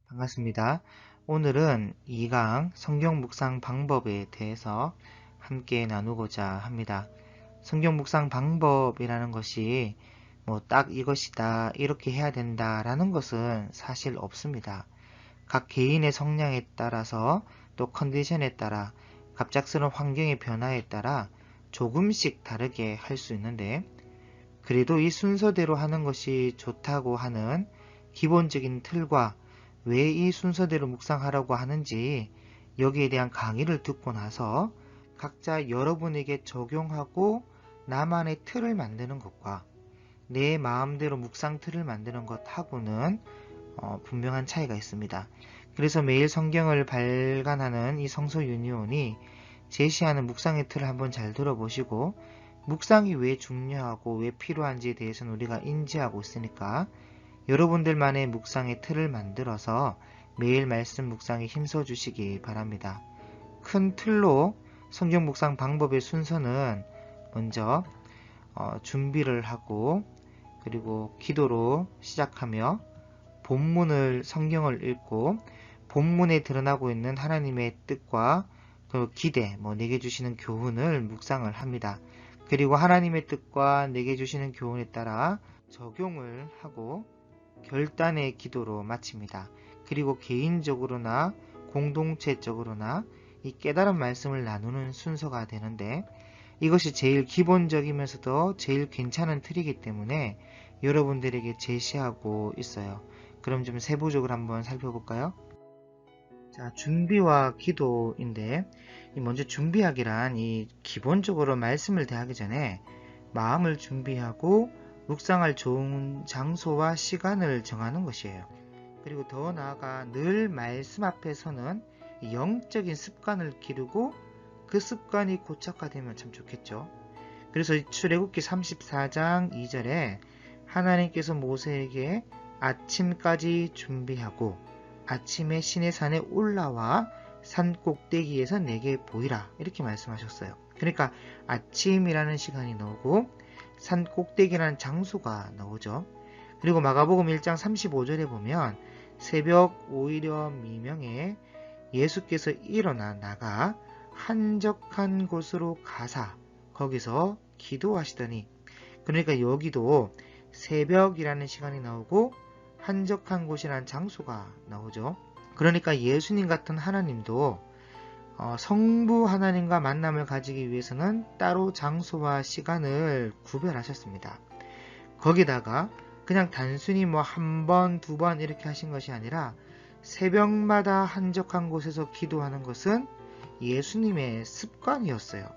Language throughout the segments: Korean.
반갑습니다. 오늘은 2강 성경 묵상 방법에 대해서 함께 나누고자 합니다. 성경 묵상 방법이라는 것이 딱 이것이다, 이렇게 해야 된다라는 것은 사실 없습니다. 각 개인의 성향에 따라서 또 컨디션에 따라 갑작스러운 환경의 변화에 따라 조금씩 다르게 할 수 있는데 그래도 이 순서대로 하는 것이 좋다고 하는 기본적인 틀과 왜 이 순서대로 묵상하라고 하는지 여기에 대한 강의를 듣고 나서 각자 여러분에게 적용하고 나만의 틀을 만드는 것과 내 마음대로 묵상 틀을 만드는 것하고는 분명한 차이가 있습니다. 그래서 매일 성경을 발간하는 이 성서 유니온이 제시하는 묵상의 틀을 한번 잘 들어보시고 묵상이 왜 중요하고 왜 필요한지에 대해서는 우리가 인지하고 있으니까 여러분들만의 묵상의 틀을 만들어서 매일 말씀 묵상에 힘써 주시기 바랍니다. 큰 틀로 성경 묵상 방법의 순서는 먼저 준비를 하고 그리고 기도로 시작하며 본문을 성경을 읽고 본문에 드러나고 있는 하나님의 뜻과 그 기대, 내게 주시는 교훈을 묵상을 합니다. 그리고 하나님의 뜻과 내게 주시는 교훈에 따라 적용을 하고 결단의 기도로 마칩니다. 그리고 개인적으로나 공동체적으로나 이 깨달은 말씀을 나누는 순서가 되는데 이것이 제일 기본적이면서도 제일 괜찮은 틀이기 때문에 여러분들에게 제시하고 있어요. 그럼 좀 세부적으로 한번 살펴볼까요? 자, 준비와 기도인데 먼저 준비하기란 이 기본적으로 말씀을 대하기 전에 마음을 준비하고 묵상할 좋은 장소와 시간을 정하는 것이에요. 그리고 더 나아가 늘 말씀 앞에서는 영적인 습관을 기르고 그 습관이 고착화되면 참 좋겠죠. 그래서 출애굽기 34장 2절에 하나님께서 모세에게 아침까지 준비하고 아침에 시내산에 올라와 산 꼭대기에서 내게 보이라 이렇게 말씀하셨어요. 그러니까 아침이라는 시간이 나오고 산 꼭대기라는 장소가 나오죠. 그리고 마가복음 1장 35절에 보면 새벽 오히려 미명에 예수께서 일어나 나가 한적한 곳으로 가사 거기서 기도하시더니 그러니까 여기도 새벽이라는 시간이 나오고 한적한 곳이라는 장소가 나오죠. 그러니까 예수님 같은 하나님도 성부 하나님과 만남을 가지기 위해서는 따로 장소와 시간을 구별하셨습니다. 거기다가 그냥 단순히 한 번, 두 번 이렇게 하신 것이 아니라 새벽마다 한적한 곳에서 기도하는 것은 예수님의 습관이었어요.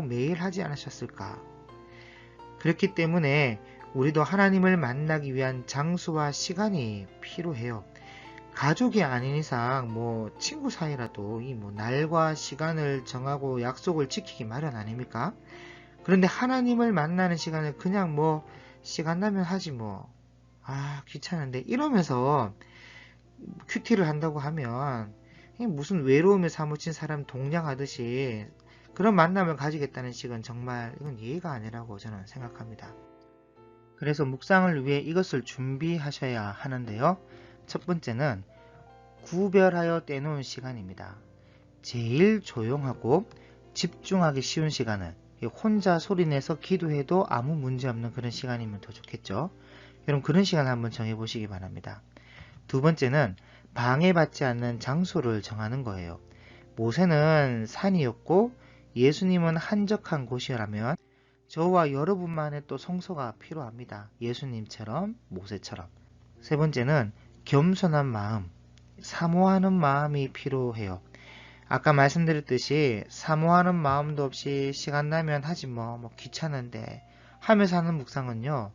매일 하지 않으셨을까? 그렇기 때문에 우리도 하나님을 만나기 위한 장소와 시간이 필요해요. 가족이 아닌 이상 친구 사이라도 이 날과 시간을 정하고 약속을 지키기 마련 아닙니까? 그런데 하나님을 만나는 시간을 그냥 시간 나면 하지 귀찮은데 이러면서 큐티를 한다고 하면 무슨 외로움에 사무친 사람 동냥하듯이 그런 만남을 가지겠다는 식은 정말 이건 예의가 아니라고 저는 생각합니다. 그래서 묵상을 위해 이것을 준비하셔야 하는데요. 첫 번째는 구별하여 떼놓은 시간입니다. 제일 조용하고 집중하기 쉬운 시간은 혼자 소리내서 기도해도 아무 문제 없는 그런 시간이면 더 좋겠죠. 여러분 그런 시간을 한번 정해보시기 바랍니다. 두 번째는 방해받지 않는 장소를 정하는 거예요. 모세는 산이었고 예수님은 한적한 곳이라면 저와 여러분만의 또 성소가 필요합니다. 예수님처럼 모세처럼. 세 번째는 겸손한 마음, 사모하는 마음이 필요해요. 아까 말씀드렸듯이 사모하는 마음도 없이 시간 나면 하지 귀찮은데 하면서 하는 묵상은요.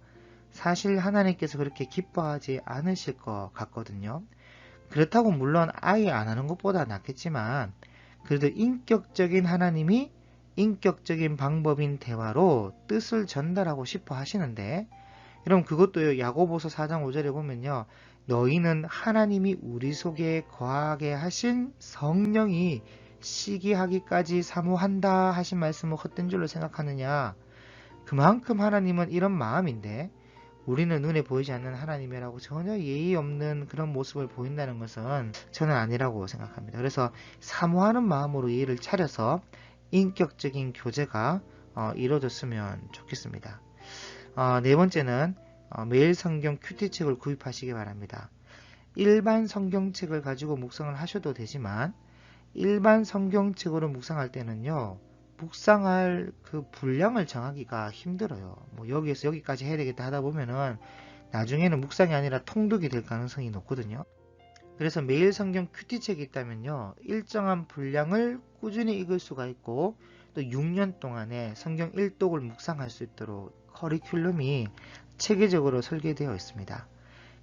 사실 하나님께서 그렇게 기뻐하지 않으실 것 같거든요. 그렇다고 물론 아예 안 하는 것보다 낫겠지만 그래도 인격적인 하나님이 인격적인 방법인 대화로 뜻을 전달하고 싶어 하시는데 여러분 그것도요. 야고보서 4장 5절에 보면요. 너희는 하나님이 우리 속에 거하게 하신 성령이 시기하기까지 사모한다 하신 말씀을 헛된 줄로 생각하느냐. 그만큼 하나님은 이런 마음인데 우리는 눈에 보이지 않는 하나님이라고 전혀 예의 없는 그런 모습을 보인다는 것은 저는 아니라고 생각합니다. 그래서 사모하는 마음으로 예의를 차려서 인격적인 교제가 이루어졌으면 좋겠습니다. 네 번째는 매일 성경 큐티책을 구입하시기 바랍니다. 일반 성경책을 가지고 묵상을 하셔도 되지만 일반 성경책으로 묵상할 때는요, 묵상할 그 분량을 정하기가 힘들어요. 뭐 여기에서 여기까지 해야 되겠다 하다 보면은 나중에는 묵상이 아니라 통독이 될 가능성이 높거든요. 그래서 매일 성경 큐티책이 있다면요, 일정한 분량을 꾸준히 읽을 수가 있고 또 6년 동안에 성경 1독을 묵상할 수 있도록 커리큘럼이 체계적으로 설계되어 있습니다.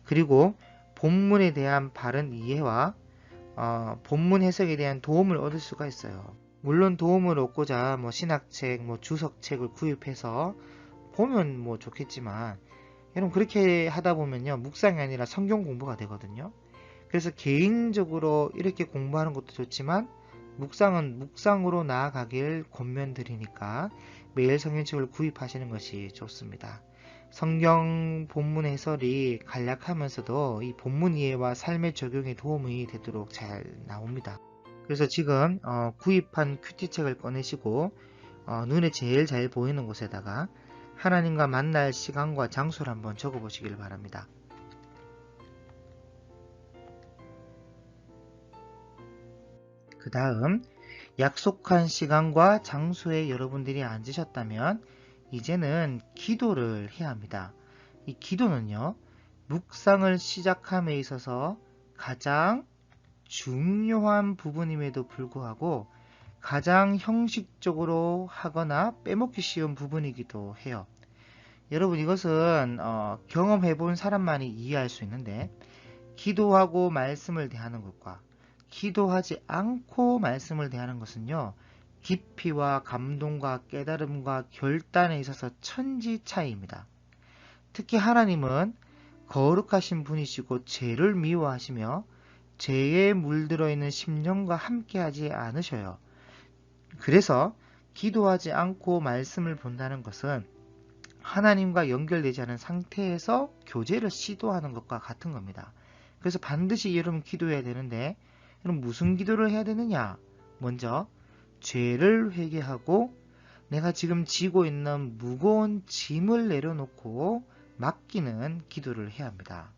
그리고 본문에 대한 바른 이해와 본문 해석에 대한 도움을 얻을 수가 있어요. 물론 도움을 얻고자 뭐 신학책, 뭐 주석책을 구입해서 보면 뭐 좋겠지만 여러분 그렇게 하다 보면요, 묵상이 아니라 성경 공부가 되거든요. 그래서 개인적으로 이렇게 공부하는 것도 좋지만 묵상은 묵상으로 나아가길 권면드리니까 매일 성경책을 구입하시는 것이 좋습니다. 성경 본문 해설이 간략하면서도 이 본문 이해와 삶의 적용에 도움이 되도록 잘 나옵니다. 그래서 지금 구입한 큐티책을 꺼내시고 눈에 제일 잘 보이는 곳에다가 하나님과 만날 시간과 장소를 한번 적어보시길 바랍니다. 그 다음 약속한 시간과 장소에 여러분들이 앉으셨다면 이제는 기도를 해야 합니다. 이 기도는요, 묵상을 시작함에 있어서 가장 중요한 부분임에도 불구하고 가장 형식적으로 하거나 빼먹기 쉬운 부분이기도 해요. 여러분 이것은 경험해 본 사람만이 이해할 수 있는데 기도하고 말씀을 대하는 것과 기도하지 않고 말씀을 대하는 것은요, 깊이와 감동과 깨달음과 결단에 있어서 천지 차이입니다. 특히 하나님은 거룩하신 분이시고 죄를 미워하시며 죄에 물들어 있는 심령과 함께하지 않으셔요. 그래서 기도하지 않고 말씀을 본다는 것은 하나님과 연결되지 않은 상태에서 교제를 시도하는 것과 같은 겁니다. 그래서 반드시 여러분 기도해야 되는데 그럼 무슨 기도를 해야 되느냐? 먼저 죄를 회개하고 내가 지금 지고 있는 무거운 짐을 내려놓고 맡기는 기도를 해야 합니다.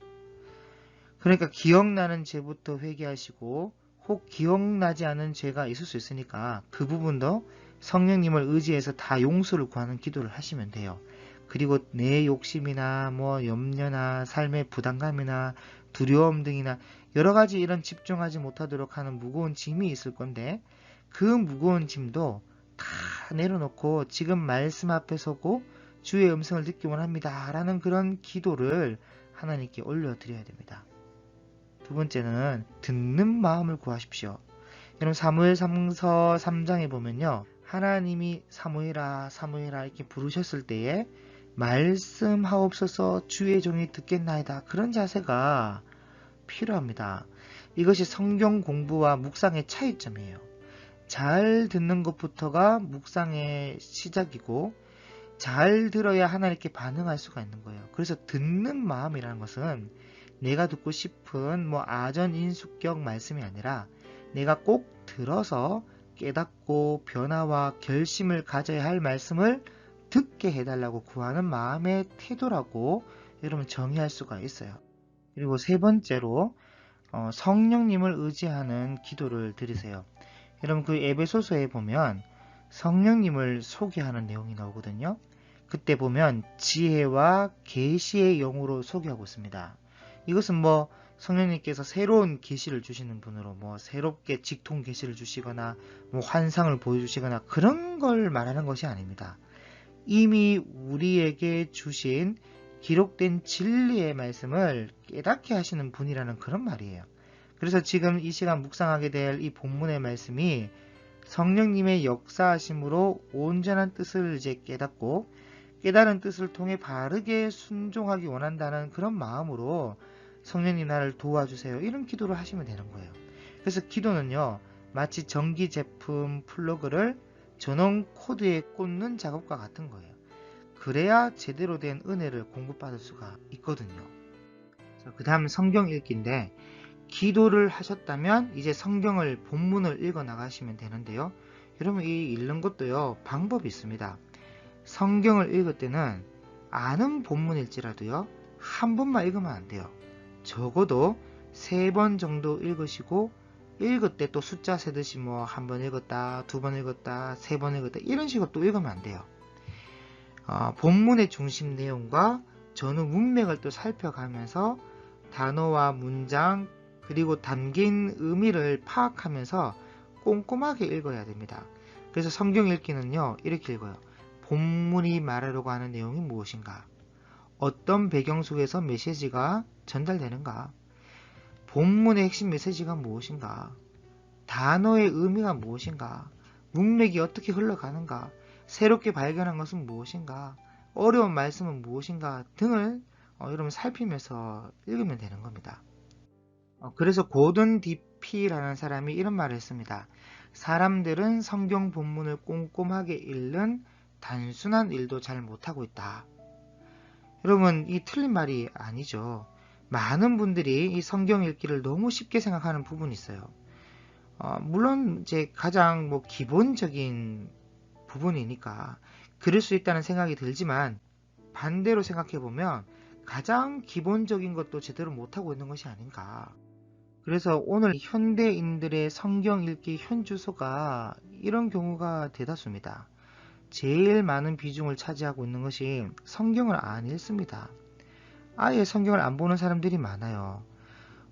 그러니까 기억나는 죄부터 회개하시고 혹 기억나지 않은 죄가 있을 수 있으니까 그 부분도 성령님을 의지해서 다 용서를 구하는 기도를 하시면 돼요. 그리고 내 욕심이나 뭐 염려나 삶의 부담감이나 두려움 등이나 여러 가지 이런 집중하지 못하도록 하는 무거운 짐이 있을 건데 그 무거운 짐도 다 내려놓고 지금 말씀 앞에 서고 주의 음성을 듣기 원합니다 라는 그런 기도를 하나님께 올려드려야 됩니다. 두 번째는 듣는 마음을 구하십시오. 여러분 사무엘상서 3장에 보면요, 하나님이 사무엘아 사무엘아 이렇게 부르셨을 때에 말씀하옵소서 주의 종이 듣겠나이다, 그런 자세가 필요합니다. 이것이 성경 공부와 묵상의 차이점이에요. 잘 듣는 것부터가 묵상의 시작이고 잘 들어야 하나님께 반응할 수가 있는 거예요. 그래서 듣는 마음이라는 것은 내가 듣고 싶은 뭐 아전인수격 말씀이 아니라 내가 꼭 들어서 깨닫고 변화와 결심을 가져야 할 말씀을 듣게 해달라고 구하는 마음의 태도라고 여러분 정의할 수가 있어요. 그리고 세 번째로 성령님을 의지하는 기도를 드리세요. 여러분 그 에베소서에 보면 성령님을 소개하는 내용이 나오거든요. 그때 보면 지혜와 계시의 영으로 소개하고 있습니다. 이것은 뭐 성령님께서 새로운 계시를 주시는 분으로 뭐 새롭게 직통 계시를 주시거나 뭐 환상을 보여주시거나 그런 걸 말하는 것이 아닙니다. 이미 우리에게 주신 기록된 진리의 말씀을 깨닫게 하시는 분이라는 그런 말이에요. 그래서 지금 이 시간 묵상하게 될 이 본문의 말씀이 성령님의 역사하심으로 온전한 뜻을 이제 깨닫고 깨달은 뜻을 통해 바르게 순종하기 원한다는 그런 마음으로 성령님 나를 도와주세요, 이런 기도를 하시면 되는 거예요. 그래서 기도는요, 마치 전기 제품 플러그를 전원 코드에 꽂는 작업과 같은 거예요. 그래야 제대로 된 은혜를 공급받을 수가 있거든요. 그 다음 성경 읽기인데, 기도를 하셨다면 이제 성경을 본문을 읽어 나가시면 되는데요. 여러분, 이 읽는 것도요, 방법이 있습니다. 성경을 읽을 때는 아는 본문일지라도요, 한 번만 읽으면 안 돼요. 적어도 3번 정도 읽으시고, 읽을 때 또 숫자 세듯이 뭐 한 번 읽었다, 2번 읽었다, 3번 읽었다, 이런 식으로 또 읽으면 안 돼요. 본문의 중심 내용과 전후 문맥을 또 살펴가면서 단어와 문장 그리고 담긴 의미를 파악하면서 꼼꼼하게 읽어야 됩니다. 그래서 성경 읽기는요, 이렇게 읽어요. 본문이 말하려고 하는 내용이 무엇인가? 어떤 배경 속에서 메시지가 전달되는가? 본문의 핵심 메시지가 무엇인가? 단어의 의미가 무엇인가? 문맥이 어떻게 흘러가는가? 새롭게 발견한 것은 무엇인가? 어려운 말씀은 무엇인가? 등을 여러분 살피면서 읽으면 되는 겁니다. 그래서 고든 DP라는 사람이 이런 말을 했습니다. 사람들은 성경 본문을 꼼꼼하게 읽는 단순한 일도 잘 못하고 있다. 여러분, 이 틀린 말이 아니죠. 많은 분들이 이 성경 읽기를 너무 쉽게 생각하는 부분이 있어요. 물론 이제 가장 기본적인 부분이니까 그럴 수 있다는 생각이 들지만, 반대로 생각해 보면 가장 기본적인 것도 제대로 못하고 있는 것이 아닌가. 그래서 오늘 현대인들의 성경 읽기 현주소가 이런 경우가 대다수입니다. 제일 많은 비중을 차지하고 있는 것이 성경을 안 읽습니다. 아예 성경을 안 보는 사람들이 많아요.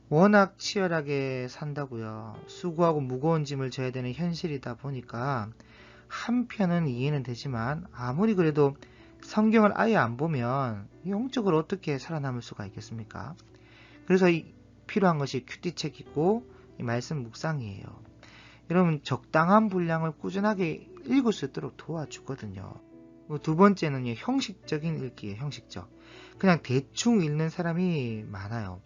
워낙 치열하게 산다고요. 수고하고 무거운 짐을 져야 되는 현실이다 보니까 한편은 이해는 되지만, 아무리 그래도 성경을 아예 안 보면 영적으로 어떻게 살아남을 수가 있겠습니까? 그래서 필요한 것이 큐티책 있고 이 말씀 묵상이에요. 여러분, 적당한 분량을 꾸준하게 읽을 수 있도록 도와주거든요. 두 번째는요, 형식적인 읽기예요. 형식적. 그냥 대충 읽는 사람이 많아요.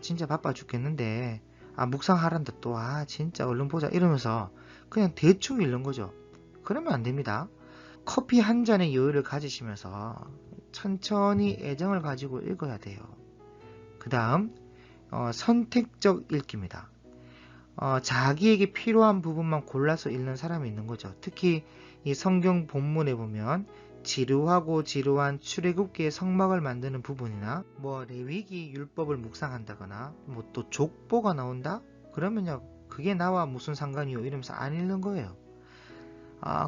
진짜 바빠 죽겠는데 묵상하란다 또 진짜 얼른 보자 이러면서 그냥 대충 읽는 거죠. 그러면 안 됩니다. 커피 한 잔의 여유를 가지시면서 천천히 애정을 가지고 읽어야 돼요. 그 다음 선택적 읽기입니다. 자기에게 필요한 부분만 골라서 읽는 사람이 있는 거죠. 특히 이 성경 본문에 보면 지루하고 지루한 출애굽기의 성막을 만드는 부분이나 레위기 율법을 묵상한다거나 또 족보가 나온다? 그러면요, 그게 나와 무슨 상관이요? 이러면서 안 읽는 거예요.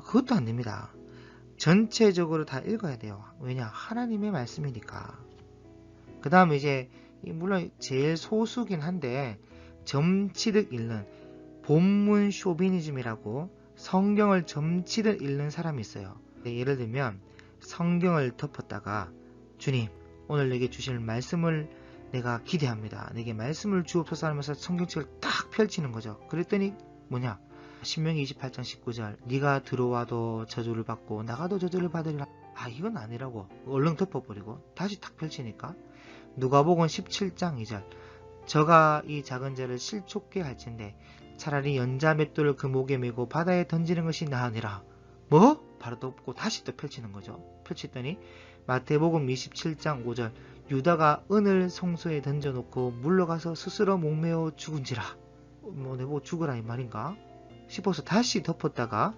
그것도 안 됩니다. 전체적으로 다 읽어야 돼요. 왜냐? 하나님의 말씀이니까. 그 다음에 이제 물론 제일 소수긴 한데 점치듯 읽는 본문 쇼비니즘이라고 성경을 점치듯 읽는 사람이 있어요. 예를 들면 성경을 덮었다가 주님, 오늘 내게 주실 말씀을 내가 기대합니다. 내게 말씀을 주옵소서 하면서 성경책을 딱 펼치는 거죠. 그랬더니 뭐냐? 신명기 28장 19절 네가 들어와도 저주를 받고 나가도 저주를 받으리라. 이건 아니라고 얼른 덮어버리고 다시 탁 펼치니까 누가복음 17장 2절 저가 이 작은 자를 실족게 할진대 차라리 연자 맷돌을 그 목에 메고 바다에 던지는 것이 나으니라. 바로 덮고 다시 또 펼치는 거죠. 펼치더니 마태복음 27장 5절 유다가 은을 성소에 던져놓고 물러가서 스스로 목매어 죽은지라. 내보고 죽으라 이 말인가 싶어서 다시 덮었다가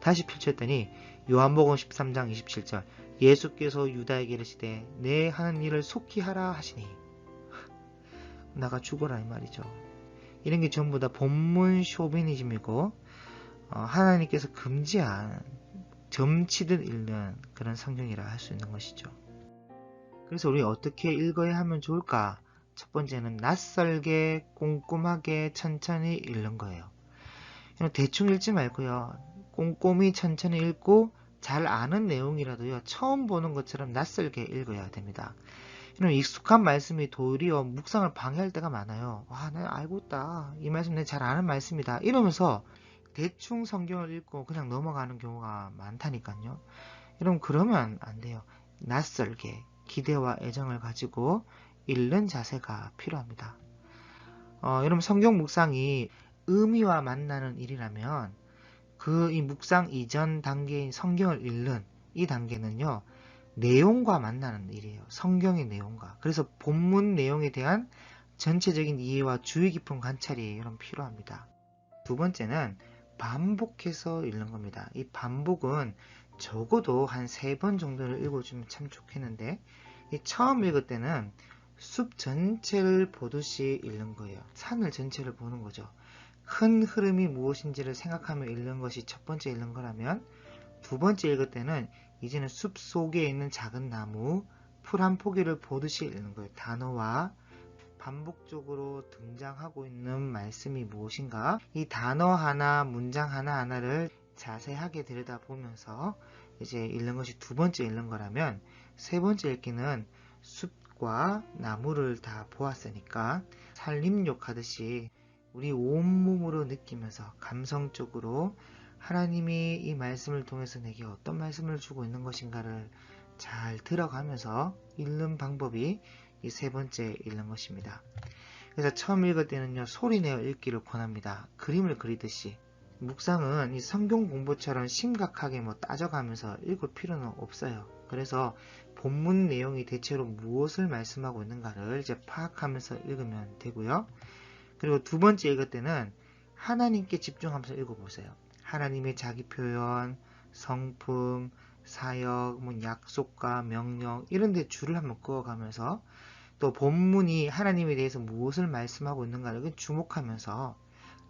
다시 펼쳤더니 요한복음 13장 27절 예수께서 유다에게 이르시되 내 하는 일을 속히 하라 하시니 나가 죽어라 이 말이죠. 이런 게 전부 다 본문 쇼비니즘이고 하나님께서 금지한 점치듯 읽는 그런 성경이라 할 수 있는 것이죠. 그래서 우리 어떻게 읽어야 하면 좋을까? 첫 번째는 낯설게 꼼꼼하게 천천히 읽는 거예요. 대충 읽지 말고요. 꼼꼼히 천천히 읽고 잘 아는 내용이라도요. 처음 보는 것처럼 낯설게 읽어야 됩니다. 익숙한 말씀이 도리어 묵상을 방해할 때가 많아요. 내가 알고 있다. 이 말씀 내가 잘 아는 말씀이다. 이러면서 대충 성경을 읽고 그냥 넘어가는 경우가 많다니까요. 여러분, 그러면 안 돼요. 낯설게 기대와 애정을 가지고 읽는 자세가 필요합니다. 여러분, 성경 묵상이 의미와 만나는 일이라면 이 묵상 이전 단계인 성경을 읽는 이 단계는요. 내용과 만나는 일이에요. 성경의 내용과. 그래서 본문 내용에 대한 전체적인 이해와 주의 깊은 관찰이 이런 필요합니다. 두 번째는 반복해서 읽는 겁니다. 이 반복은 적어도 한 3번 정도를 읽어주면 참 좋겠는데, 이 처음 읽을 때는 숲 전체를 보듯이 읽는 거예요. 산을 전체를 보는 거죠. 큰 흐름이 무엇인지를 생각하며 읽는 것이 첫 번째 읽는 거라면, 두 번째 읽을 때는 이제는 숲 속에 있는 작은 나무, 풀 한 포기를 보듯이 읽는 거예요. 단어와 반복적으로 등장하고 있는 말씀이 무엇인가, 이 단어 하나, 문장 하나하나를 자세하게 들여다보면서 이제 읽는 것이 두 번째 읽는 거라면, 세 번째 읽기는 숲과 나무를 다 보았으니까 산림욕 하듯이 우리 온몸으로 느끼면서 감성적으로 하나님이 이 말씀을 통해서 내게 어떤 말씀을 주고 있는 것인가를 잘 들어가면서 읽는 방법이 이 세 번째 읽는 것입니다. 그래서 처음 읽을 때는요, 소리내어 읽기를 권합니다. 그림을 그리듯이. 묵상은 이 성경 공부처럼 심각하게 따져가면서 읽을 필요는 없어요. 그래서 본문 내용이 대체로 무엇을 말씀하고 있는가를 이제 파악하면서 읽으면 되고요. 그리고 두 번째 읽을 때는 하나님께 집중하면서 읽어보세요. 하나님의 자기 표현, 성품, 사역, 약속과 명령 이런 데 줄을 한번 그어가면서 또 본문이 하나님에 대해서 무엇을 말씀하고 있는가를 주목하면서,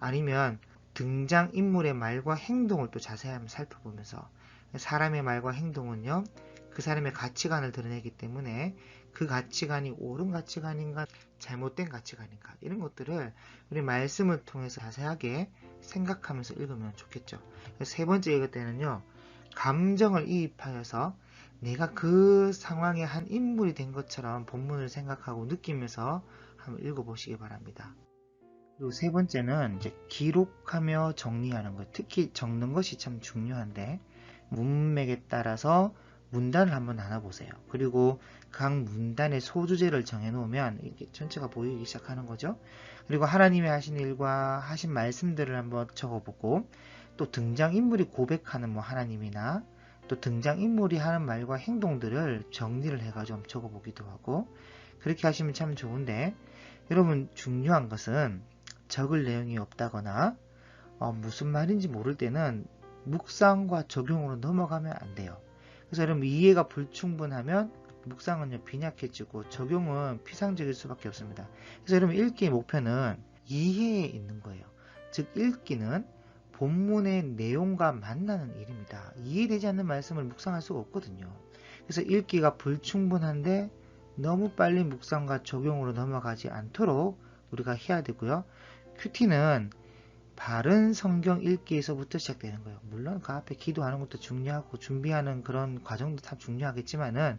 아니면 등장인물의 말과 행동을 또 자세히 한번 살펴보면서, 사람의 말과 행동은요, 그 사람의 가치관을 드러내기 때문에 그 가치관이 옳은 가치관인가 잘못된 가치관인가 이런 것들을 우리 말씀을 통해서 자세하게 생각하면서 읽으면 좋겠죠. 세 번째 읽을 때는요, 감정을 이입하여서 내가 그 상황의 한 인물이 된 것처럼 본문을 생각하고 느끼면서 한번 읽어보시기 바랍니다. 그리고 세 번째는 이제 기록하며 정리하는 것. 특히 적는 것이 참 중요한데, 문맥에 따라서 문단을 한번 나눠보세요. 그리고 각 문단의 소주제를 정해놓으면 이게 전체가 보이기 시작하는 거죠. 그리고 하나님이 하신 일과 하신 말씀들을 한번 적어보고, 또 등장인물이 고백하는 하나님이나 또 등장인물이 하는 말과 행동들을 정리를 해가지고 적어보기도 하고, 그렇게 하시면 참 좋은데, 여러분 중요한 것은 적을 내용이 없다거나 무슨 말인지 모를 때는 묵상과 적용으로 넘어가면 안 돼요. 그래서 여러분 이해가 불충분하면 묵상은 빈약해지고 적용은 피상적일 수밖에 없습니다. 그래서 여러분 읽기의 목표는 이해에 있는 거예요. 즉 읽기는 본문의 내용과 만나는 일입니다. 이해되지 않는 말씀을 묵상할 수가 없거든요. 그래서 읽기가 불충분한데 너무 빨리 묵상과 적용으로 넘어가지 않도록 우리가 해야 되고요. 큐티는 바른 성경 읽기에서부터 시작되는 거예요. 물론 그 앞에 기도하는 것도 중요하고 준비하는 그런 과정도 다 중요하겠지만은,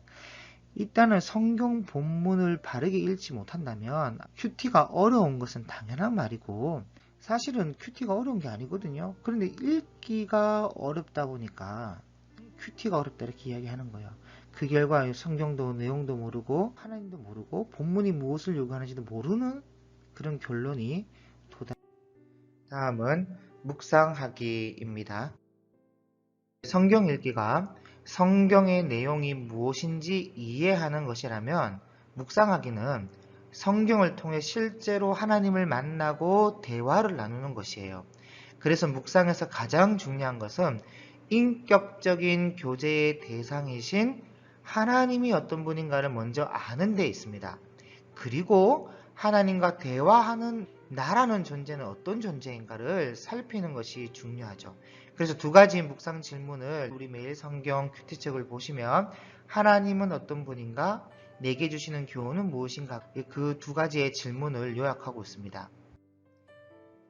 일단은 성경 본문을 바르게 읽지 못한다면 큐티가 어려운 것은 당연한 말이고, 사실은 큐티가 어려운 게 아니거든요. 그런데 읽기가 어렵다 보니까 큐티가 어렵다 이렇게 이야기하는 거예요. 그 결과 성경도 내용도 모르고 하나님도 모르고 본문이 무엇을 요구하는지도 모르는 그런 결론이 다음은 묵상하기입니다. 성경 읽기가 성경의 내용이 무엇인지 이해하는 것이라면, 묵상하기는 성경을 통해 실제로 하나님을 만나고 대화를 나누는 것이에요. 그래서 묵상에서 가장 중요한 것은 인격적인 교제의 대상이신 하나님이 어떤 분인가를 먼저 아는 데 있습니다. 그리고 하나님과 대화하는 나라는 존재는 어떤 존재인가를 살피는 것이 중요하죠. 그래서 두 가지 묵상 질문을 우리 매일 성경 큐티책을 보시면, 하나님은 어떤 분인가, 내게 주시는 교훈은 무엇인가, 그 두 가지의 질문을 요약하고 있습니다.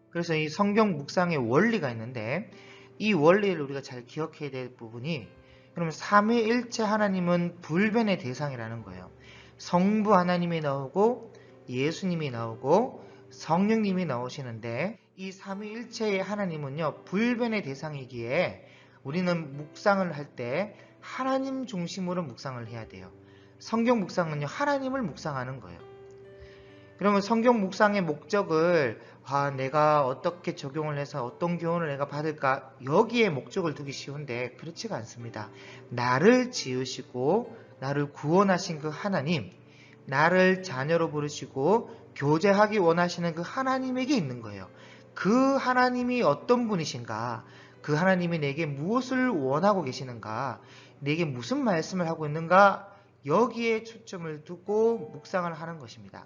그래서 이 성경 묵상의 원리가 있는데, 이 원리를 우리가 잘 기억해야 될 부분이, 그러면 삼위일체 하나님은 불변의 대상이라는 거예요. 성부 하나님이 나오고 예수님이 나오고 성령님이 나오시는데, 이 삼위일체의 하나님은요 불변의 대상이기에 우리는 묵상을 할 때 하나님 중심으로 묵상을 해야 돼요. 성경 묵상은요 하나님을 묵상하는 거예요. 그러면 성경 묵상의 목적을 내가 어떻게 적용을 해서 어떤 교훈을 내가 받을까, 여기에 목적을 두기 쉬운데 그렇지가 않습니다. 나를 지으시고 나를 구원하신 그 하나님, 나를 자녀로 부르시고 교제하기 원하시는 그 하나님에게 있는 거예요. 그 하나님이 어떤 분이신가? 그 하나님이 내게 무엇을 원하고 계시는가? 내게 무슨 말씀을 하고 있는가? 여기에 초점을 두고 묵상을 하는 것입니다.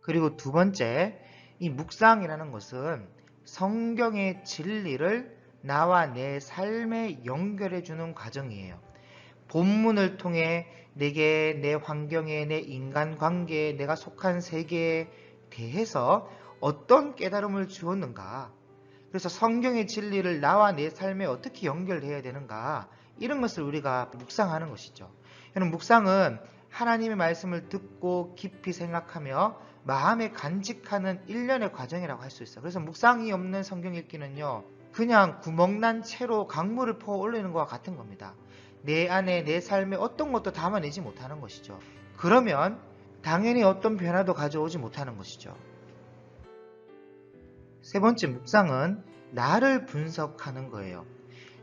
그리고 두 번째, 이 묵상이라는 것은 성경의 진리를 나와 내 삶에 연결해 주는 과정이에요. 본문을 통해 내게 내 환경에, 내 인간관계에, 내가 속한 세계에 대해서 어떤 깨달음을 주었는가, 그래서 성경의 진리를 나와 내 삶에 어떻게 연결해야 되는가, 이런 것을 우리가 묵상하는 것이죠. 여러분, 묵상은 하나님의 말씀을 듣고 깊이 생각하며 마음에 간직하는 일련의 과정이라고 할 수 있어요. 그래서 묵상이 없는 성경 읽기는요, 그냥 구멍난 채로 강물을 퍼 올리는 것과 같은 겁니다. 내 안에 내 삶에 어떤 것도 담아내지 못하는 것이죠. 그러면 당연히 어떤 변화도 가져오지 못하는 것이죠. 세 번째, 묵상은 나를 분석하는 거예요.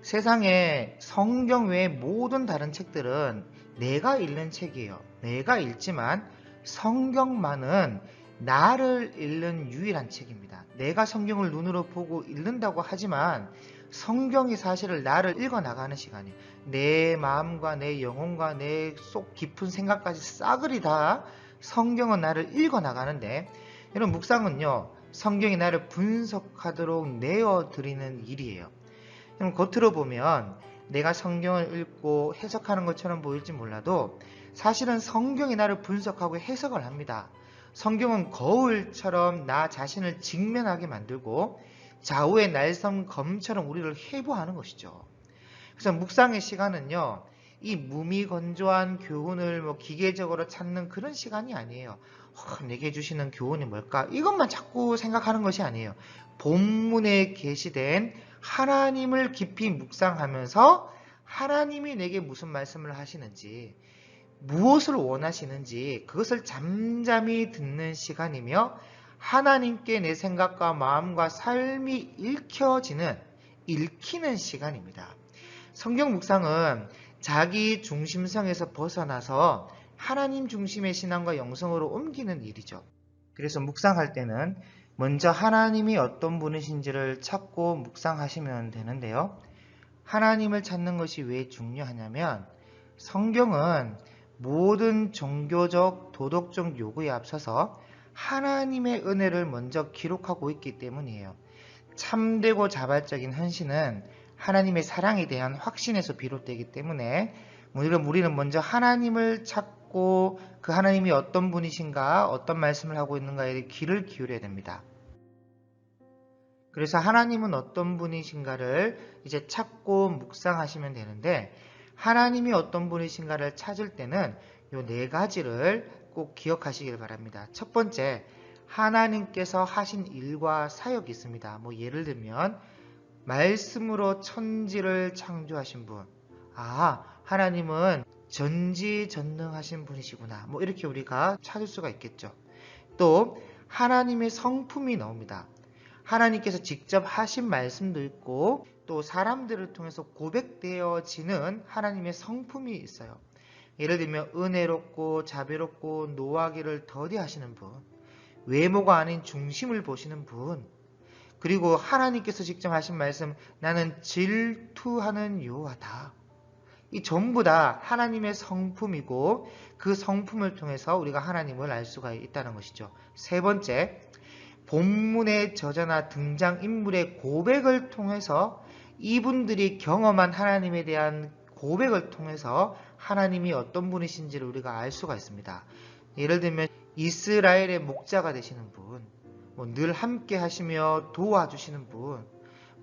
세상에 성경 외의 모든 다른 책들은 내가 읽는 책이에요. 내가 읽지만 성경만은 나를 읽는 유일한 책입니다. 내가 성경을 눈으로 보고 읽는다고 하지만 성경이 사실을 나를 읽어나가는 시간이에요. 내 마음과 내 영혼과 내 속 깊은 생각까지 싸그리 다 성경은 나를 읽어나가는데, 이런 묵상은요, 성경이 나를 분석하도록 내어드리는 일이에요. 그럼 겉으로 보면 내가 성경을 읽고 해석하는 것처럼 보일지 몰라도 사실은 성경이 나를 분석하고 해석을 합니다. 성경은 거울처럼 나 자신을 직면하게 만들고 좌우의 날선 검처럼 우리를 해부하는 것이죠. 그래서 묵상의 시간은요, 이 무미건조한 교훈을 기계적으로 찾는 그런 시간이 아니에요. 내게 주시는 교훈이 뭘까? 이것만 자꾸 생각하는 것이 아니에요. 본문에 게시된 하나님을 깊이 묵상하면서 하나님이 내게 무슨 말씀을 하시는지, 무엇을 원하시는지 그것을 잠잠히 듣는 시간이며, 하나님께 내 생각과 마음과 삶이 읽히는 시간입니다. 성경 묵상은 자기 중심성에서 벗어나서 하나님 중심의 신앙과 영성으로 옮기는 일이죠. 그래서 묵상할 때는 먼저 하나님이 어떤 분이신지를 찾고 묵상하시면 되는데요. 하나님을 찾는 것이 왜 중요하냐면, 성경은 모든 종교적, 도덕적 요구에 앞서서 하나님의 은혜를 먼저 기록하고 있기 때문이에요. 참되고 자발적인 헌신은 하나님의 사랑에 대한 확신에서 비롯되기 때문에 우리는 먼저 하나님을 찾고 그 하나님이 어떤 분이신가, 어떤 말씀을 하고 있는가에 귀를 기울여야 됩니다. 그래서 하나님은 어떤 분이신가를 이제 찾고 묵상하시면 되는데, 하나님이 어떤 분이신가를 찾을 때는 요 네 가지를 꼭 기억하시길 바랍니다. 첫 번째, 하나님께서 하신 일과 사역이 있습니다. 예를 들면 말씀으로 천지를 창조하신 분, 하나님은 전지전능하신 분이시구나, 이렇게 우리가 찾을 수가 있겠죠. 또 하나님의 성품이 나옵니다. 하나님께서 직접 하신 말씀도 있고, 또 사람들을 통해서 고백되어지는 하나님의 성품이 있어요. 예를 들면 은혜롭고 자비롭고 노하기를 더디하시는 분, 외모가 아닌 중심을 보시는 분, 그리고 하나님께서 직접 하신 말씀, 나는 질투하는 여호와다. 이 전부 다 하나님의 성품이고, 그 성품을 통해서 우리가 하나님을 알 수가 있다는 것이죠. 세 번째, 본문의 저자나 등장인물의 고백을 통해서 이분들이 경험한 하나님에 대한 고백을 통해서 하나님이 어떤 분이신지를 우리가 알 수가 있습니다. 예를 들면 이스라엘의 목자가 되시는 분, 늘 함께 하시며 도와주시는 분,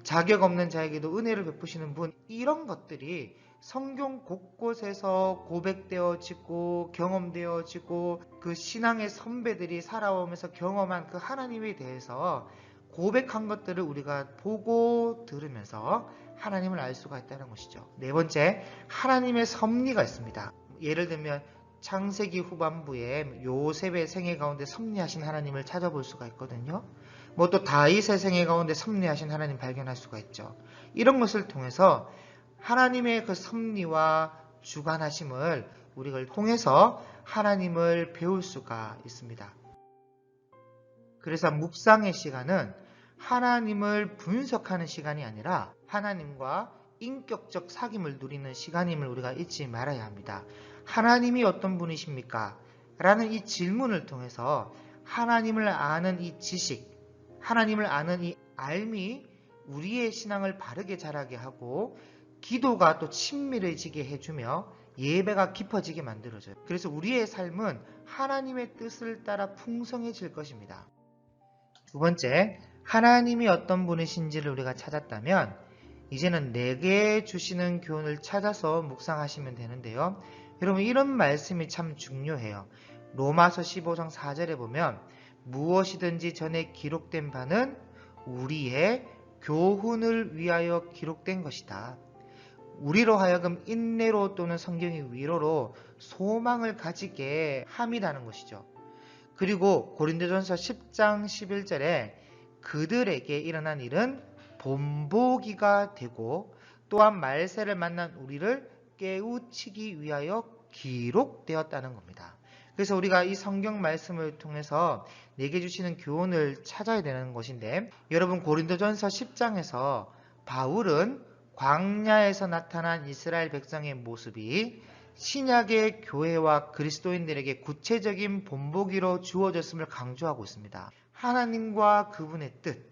자격 없는 자에게도 은혜를 베푸시는 분, 이런 것들이 성경 곳곳에서 고백되어지고 경험되어지고, 그 신앙의 선배들이 살아오면서 경험한 그 하나님에 대해서 고백한 것들을 우리가 보고 들으면서 하나님을 알 수가 있다는 것이죠. 네 번째, 하나님의 섭리가 있습니다. 예를 들면 창세기 후반부에 요셉의 생애 가운데 섭리하신 하나님을 찾아볼 수가 있거든요. 또 다윗의 생애 가운데 섭리하신 하나님 발견할 수가 있죠. 이런 것을 통해서 하나님의 그 섭리와 주관하심을 우리가 통해서 하나님을 배울 수가 있습니다. 그래서 묵상의 시간은 하나님을 분석하는 시간이 아니라 하나님과 인격적 사귐을 누리는 시간임을 우리가 잊지 말아야 합니다. 하나님이 어떤 분이십니까? 라는 이 질문을 통해서 하나님을 아는 이 지식, 하나님을 아는 이 알미 우리의 신앙을 바르게 자라게 하고 기도가 또 친밀해지게 해주며 예배가 깊어지게 만들어져요. 그래서 우리의 삶은 하나님의 뜻을 따라 풍성해질 것입니다. 두 번째, 하나님이 어떤 분이신지를 우리가 찾았다면 이제는 내게 주시는 교훈을 찾아서 묵상하시면 되는데요. 여러분, 이런 말씀이 참 중요해요. 로마서 15장 4절에 보면 무엇이든지 전에 기록된 바는 우리의 교훈을 위하여 기록된 것이다. 우리로 하여금 인내로 또는 성경의 위로로 소망을 가지게 함이라는 것이죠. 그리고 고린도전서 10장 11절에 그들에게 일어난 일은 본보기가 되고 또한 말세를 만난 우리를 깨우치기 위하여 기록되었다는 겁니다. 그래서 우리가 이 성경 말씀을 통해서 내게 주시는 교훈을 찾아야 되는 것인데, 여러분, 고린도전서 10장에서 바울은 광야에서 나타난 이스라엘 백성의 모습이 신약의 교회와 그리스도인들에게 구체적인 본보기로 주어졌음을 강조하고 있습니다. 하나님과 그분의 뜻,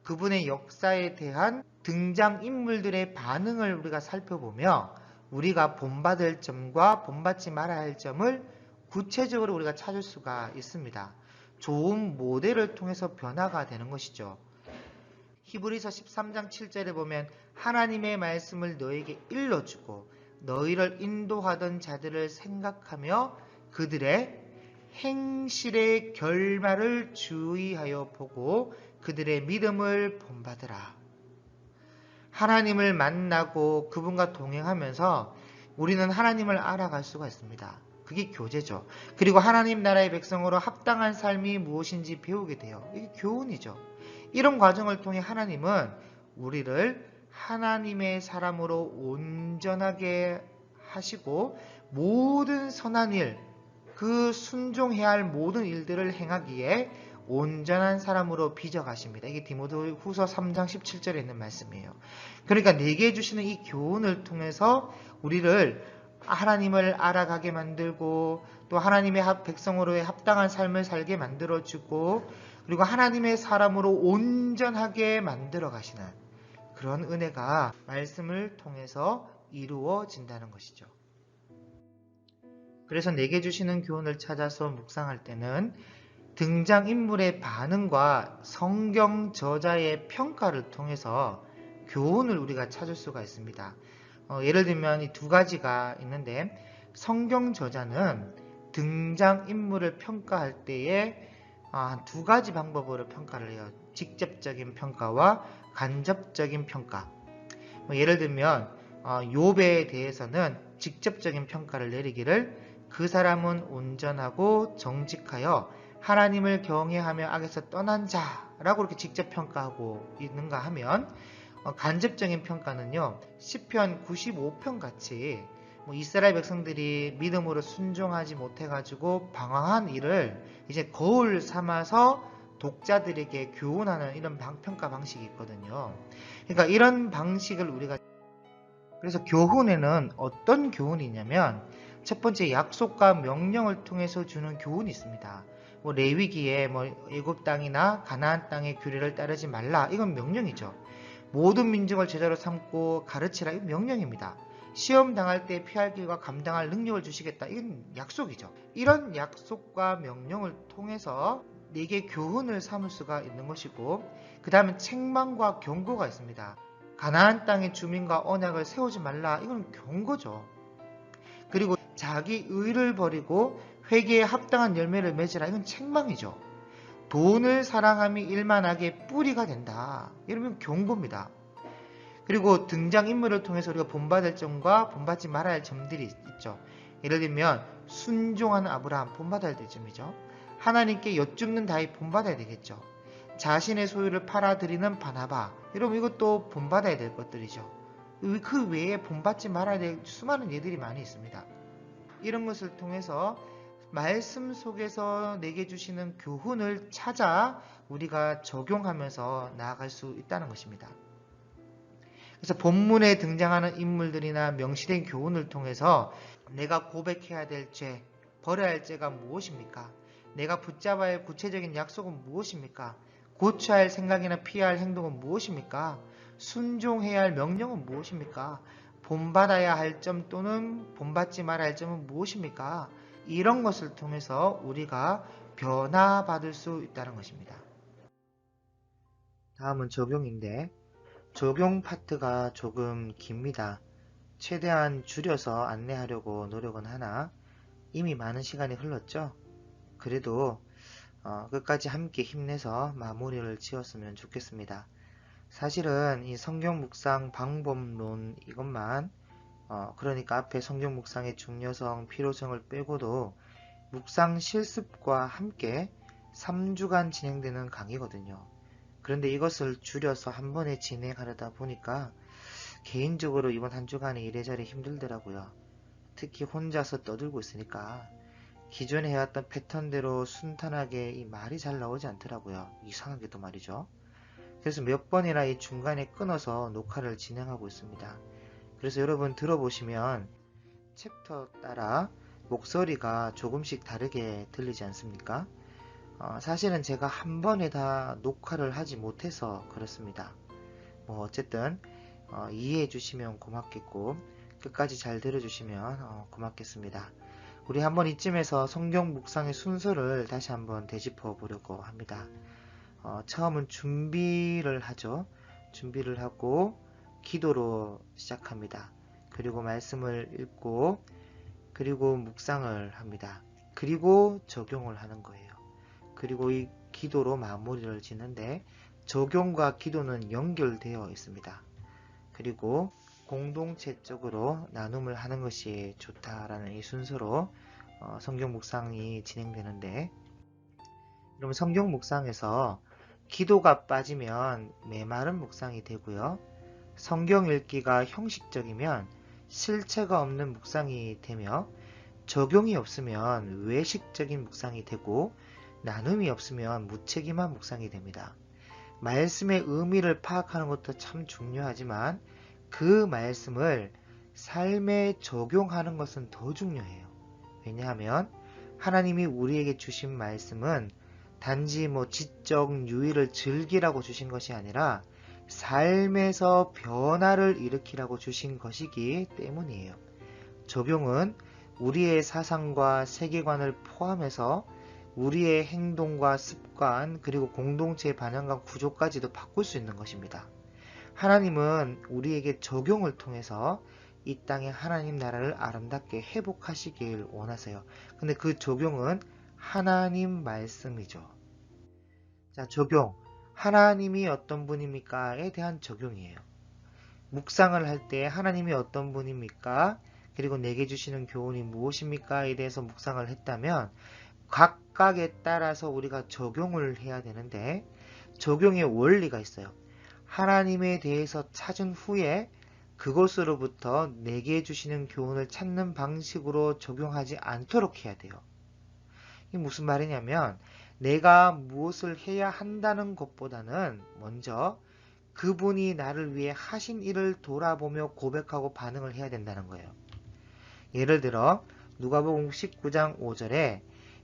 그분의 역사에 대한 등장인물들의 반응을 우리가 살펴보며 우리가 본받을 점과 본받지 말아야 할 점을 구체적으로 우리가 찾을 수가 있습니다. 좋은 모델을 통해서 변화가 되는 것이죠. 히브리서 13장 7절에 보면 하나님의 말씀을 너에게 일러주고 너희를 인도하던 자들을 생각하며 그들의 행실의 결말을 주의하여 보고 그들의 믿음을 본받으라. 하나님을 만나고 그분과 동행하면서 우리는 하나님을 알아갈 수가 있습니다. 그게 교제죠. 그리고 하나님 나라의 백성으로 합당한 삶이 무엇인지 배우게 돼요. 이게 교훈이죠. 이런 과정을 통해 하나님은 우리를 하나님의 사람으로 온전하게 하시고 모든 선한 일, 그 순종해야 할 모든 일들을 행하기에 온전한 사람으로 빚어가십니다. 이게 디모데후서 3장 17절에 있는 말씀이에요. 그러니까 내게 주시는 이 교훈을 통해서 우리를 하나님을 알아가게 만들고 또 하나님의 백성으로의 합당한 삶을 살게 만들어주고 그리고 하나님의 사람으로 온전하게 만들어 가시는 그런 은혜가 말씀을 통해서 이루어진다는 것이죠. 그래서 내게 주시는 교훈을 찾아서 묵상할 때는 등장인물의 반응과 성경 저자의 평가를 통해서 교훈을 우리가 찾을 수가 있습니다. 예를 들면 이 두 가지가 있는데, 성경 저자는 등장인물을 평가할 때에 두 가지 방법으로 평가를 해요. 직접적인 평가와 간접적인 평가. 예를 들면 욥에 대해서는 직접적인 평가를 내리기를 그 사람은 온전하고 정직하여 하나님을 경외하며 악에서 떠난 자라고 이렇게 직접 평가하고 있는가 하면, 간접적인 평가는요, 시편 95편 같이 이스라엘 백성들이 믿음으로 순종하지 못해가지고 방황한 일을 이제 거울 삼아서 독자들에게 교훈하는 이런 평가 방식이 있거든요. 그러니까 이런 방식을 우리가, 그래서 교훈에는 어떤 교훈이냐면 첫 번째, 약속과 명령을 통해서 주는 교훈이 있습니다. 레위기에 애굽 땅이나 가나안 땅의 규례를 따르지 말라, 이건 명령이죠. 모든 민족을 제자로 삼고 가르치라, 이건 명령입니다. 시험 당할 때 피할 길과 감당할 능력을 주시겠다, 이건 약속이죠. 이런 약속과 명령을 통해서 내게 교훈을 삼을 수가 있는 것이고, 그 다음에 책망과 경고가 있습니다. 가나안 땅의 주민과 언약을 세우지 말라, 이건 경고죠. 그리고 자기 의를 버리고 회개에 합당한 열매를 맺으라, 이건 책망이죠. 돈을 사랑함이 일만하게 뿌리가 된다, 이러면 경고입니다. 그리고 등장인물을 통해서 우리가 본받을 점과 본받지 말아야 할 점들이 있죠. 예를 들면 순종하는 아브라함, 본받아야 될 점이죠. 하나님께 여쭙는 다윗, 본받아야 되겠죠. 자신의 소유를 팔아드리는 바나바, 여러분 이것도 본받아야 될 것들이죠. 그 외에 본받지 말아야 될 수많은 예들이 많이 있습니다. 이런 것을 통해서 말씀 속에서 내게 주시는 교훈을 찾아 우리가 적용하면서 나아갈 수 있다는 것입니다. 그래서 본문에 등장하는 인물들이나 명시된 교훈을 통해서 내가 고백해야 될 죄, 버려야 할 죄가 무엇입니까? 내가 붙잡아야 할 구체적인 약속은 무엇입니까? 고쳐야 할 생각이나 피해야 할 행동은 무엇입니까? 순종해야 할 명령은 무엇입니까? 본받아야 할 점 또는 본받지 말아야 할 점은 무엇입니까? 이런 것을 통해서 우리가 변화받을 수 있다는 것입니다. 다음은 적용인데 적용 파트가 조금 깁니다. 최대한 줄여서 안내하려고 노력은 하나 이미 많은 시간이 흘렀죠? 그래도 끝까지 함께 힘내서 마무리를 지었으면 좋겠습니다. 사실은 이 성경 묵상 방법론 이것만 그러니까 앞에 성경 묵상의 중요성, 필요성을 빼고도 묵상 실습과 함께 3주간 진행되는 강의거든요. 그런데 이것을 줄여서 한 번에 진행하려다 보니까 개인적으로 이번 한 주간이 이래저래 힘들더라고요. 특히 혼자서 떠들고 있으니까 기존에 해왔던 패턴대로 순탄하게 이 말이 잘 나오지 않더라고요. 이상하게도 말이죠. 그래서 몇 번이나 이 중간에 끊어서 녹화를 진행하고 있습니다. 그래서 여러분 들어보시면 챕터 따라 목소리가 조금씩 다르게 들리지 않습니까? 사실은 제가 한 번에 다 녹화를 하지 못해서 그렇습니다. 뭐 어쨌든 이해해 주시면 고맙겠고 끝까지 잘 들어주시면 고맙겠습니다. 우리 한번 이쯤에서 성경 묵상의 순서를 다시 한번 되짚어 보려고 합니다. 처음은 준비를 하죠. 준비를 하고 기도로 시작합니다. 그리고 말씀을 읽고 그리고 묵상을 합니다. 그리고 적용을 하는 거예요. 그리고 이 기도로 마무리를 짓는데 적용과 기도는 연결되어 있습니다. 그리고 공동체적으로 나눔을 하는 것이 좋다라는 이 순서로 성경 묵상이 진행되는데 여러분 성경 묵상에서 기도가 빠지면 메마른 묵상이 되고요. 성경 읽기가 형식적이면 실체가 없는 묵상이 되며 적용이 없으면 외식적인 묵상이 되고 나눔이 없으면 무책임한 묵상이 됩니다. 말씀의 의미를 파악하는 것도 참 중요하지만 그 말씀을 삶에 적용하는 것은 더 중요해요. 왜냐하면 하나님이 우리에게 주신 말씀은 단지 지적 유의를 즐기라고 주신 것이 아니라 삶에서 변화를 일으키라고 주신 것이기 때문이에요. 적용은 우리의 사상과 세계관을 포함해서 우리의 행동과 습관 그리고 공동체의 반응과 구조까지도 바꿀 수 있는 것입니다. 하나님은 우리에게 적용을 통해서 이 땅에 하나님 나라를 아름답게 회복하시길 원하세요. 근데 그 적용은 하나님 말씀이죠. 자, 적용. 하나님이 어떤 분입니까에 대한 적용이에요. 묵상을 할 때 하나님이 어떤 분입니까? 그리고 내게 주시는 교훈이 무엇입니까?에 대해서 묵상을 했다면 각각에 따라서 우리가 적용을 해야 되는데 적용의 원리가 있어요. 하나님에 대해서 찾은 후에 그것으로부터 내게 주시는 교훈을 찾는 방식으로 적용하지 않도록 해야 돼요. 이게 무슨 말이냐면 내가 무엇을 해야 한다는 것보다는 먼저 그분이 나를 위해 하신 일을 돌아보며 고백하고 반응을 해야 된다는 거예요. 예를 들어 누가복음 19장 5절에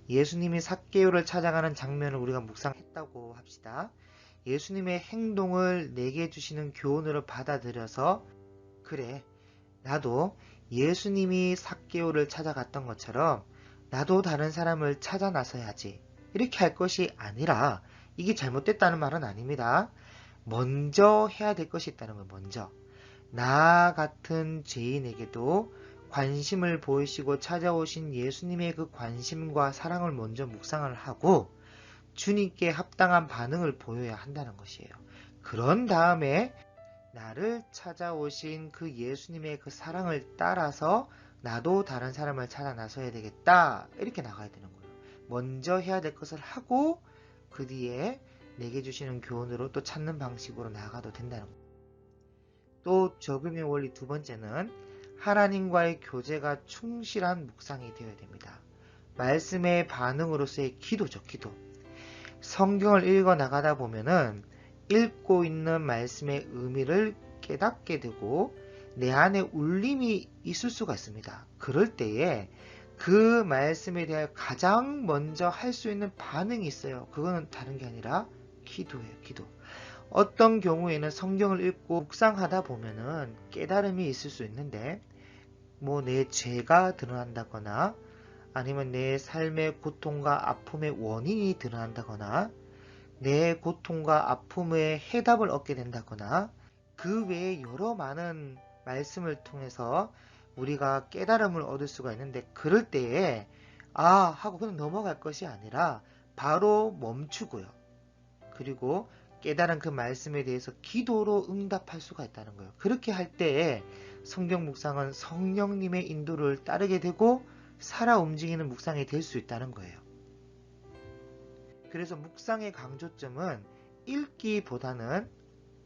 예수님이 삭개오를 찾아가는 장면을 우리가 묵상했다고 합시다. 예수님의 행동을 내게 주시는 교훈으로 받아들여서 그래, 나도 예수님이 삭개오를 찾아갔던 것처럼 나도 다른 사람을 찾아 나서야지. 이렇게 할 것이 아니라 이게 잘못됐다는 말은 아닙니다. 먼저 해야 될 것이 있다는 거예요. 먼저. 나 같은 죄인에게도 관심을 보이시고 찾아오신 예수님의 그 관심과 사랑을 먼저 묵상을 하고 주님께 합당한 반응을 보여야 한다는 것이에요. 그런 다음에 나를 찾아오신 그 예수님의 그 사랑을 따라서 나도 다른 사람을 찾아 나서야 되겠다. 이렇게 나가야 되는 거예요. 먼저 해야 될 것을 하고 그 뒤에 내게 주시는 교훈으로 또 찾는 방식으로 나가도 된다는 거예요. 또 적용의 원리 두 번째는 하나님과의 교제가 충실한 묵상이 되어야 됩니다. 말씀의 반응으로서의 기도죠, 기도. 성경을 읽어 나가다 보면은 읽고 있는 말씀의 의미를 깨닫게 되고 내 안에 울림이 있을 수가 있습니다. 그럴 때에 그 말씀에 대해 가장 먼저 할 수 있는 반응이 있어요. 그거는 다른 게 아니라 기도예요, 기도. 어떤 경우에는 성경을 읽고 묵상하다 보면은 깨달음이 있을 수 있는데 뭐 내 죄가 드러난다거나 아니면 내 삶의 고통과 아픔의 원인이 드러난다거나 내 고통과 아픔의 해답을 얻게 된다거나 그 외에 여러 많은 말씀을 통해서 우리가 깨달음을 얻을 수가 있는데 그럴 때에 아 하고 그냥 넘어갈 것이 아니라 바로 멈추고요. 그리고 깨달은 그 말씀에 대해서 기도로 응답할 수가 있다는 거예요. 그렇게 할 때에 성경 묵상은 성령님의 인도를 따르게 되고 살아 움직이는 묵상이 될 수 있다는 거예요. 그래서 묵상의 강조점은 읽기보다는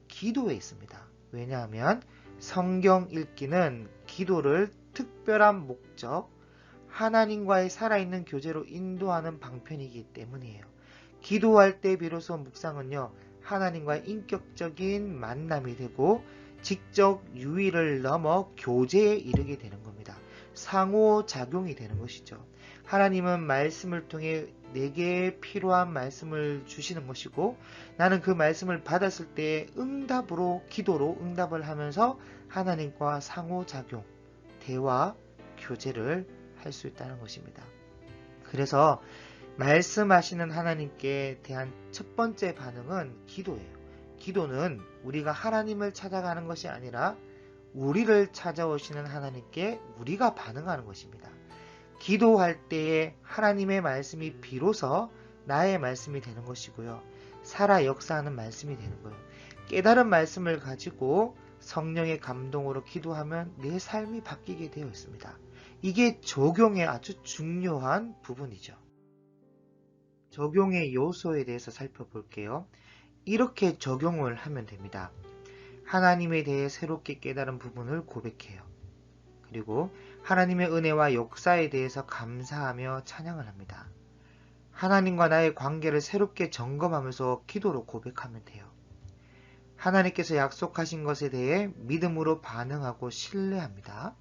기도에 있습니다. 왜냐하면 성경 읽기는 기도를 특별한 목적, 하나님과의 살아있는 교제로 인도하는 방편이기 때문이에요. 기도할 때 비로소 묵상은요, 하나님과의 인격적인 만남이 되고 직접 유의를 넘어 교제에 이르게 되는 겁니다. 상호작용이 되는 것이죠. 하나님은 말씀을 통해 내게 필요한 말씀을 주시는 것이고 나는 그 말씀을 받았을 때 응답으로 기도로 응답을 하면서 하나님과 상호작용, 대화, 교제를 할 수 있다는 것입니다. 그래서 말씀하시는 하나님께 대한 첫 번째 반응은 기도예요. 기도는 우리가 하나님을 찾아가는 것이 아니라 우리를 찾아오시는 하나님께 우리가 반응하는 것입니다. 기도할 때에 하나님의 말씀이 비로소 나의 말씀이 되는 것이고요. 살아 역사하는 말씀이 되는 거예요. 깨달은 말씀을 가지고 성령의 감동으로 기도하면 내 삶이 바뀌게 되어 있습니다. 이게 적용의 아주 중요한 부분이죠. 적용의 요소에 대해서 살펴볼게요. 이렇게 적용을 하면 됩니다. 하나님에 대해 새롭게 깨달은 부분을 고백해요. 그리고 하나님의 은혜와 역사에 대해서 감사하며 찬양을 합니다. 하나님과 나의 관계를 새롭게 점검하면서 기도로 고백하면 돼요. 하나님께서 약속하신 것에 대해 믿음으로 반응하고 신뢰합니다.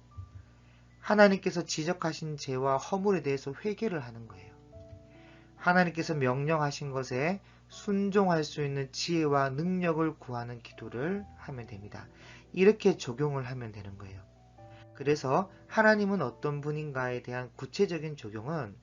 하나님께서 지적하신 죄와 허물에 대해서 회개를 하는 거예요. 하나님께서 명령하신 것에 순종할 수 있는 지혜와 능력을 구하는 기도를 하면 됩니다. 이렇게 적용을 하면 되는 거예요. 그래서 하나님은 어떤 분인가에 대한 구체적인 적용은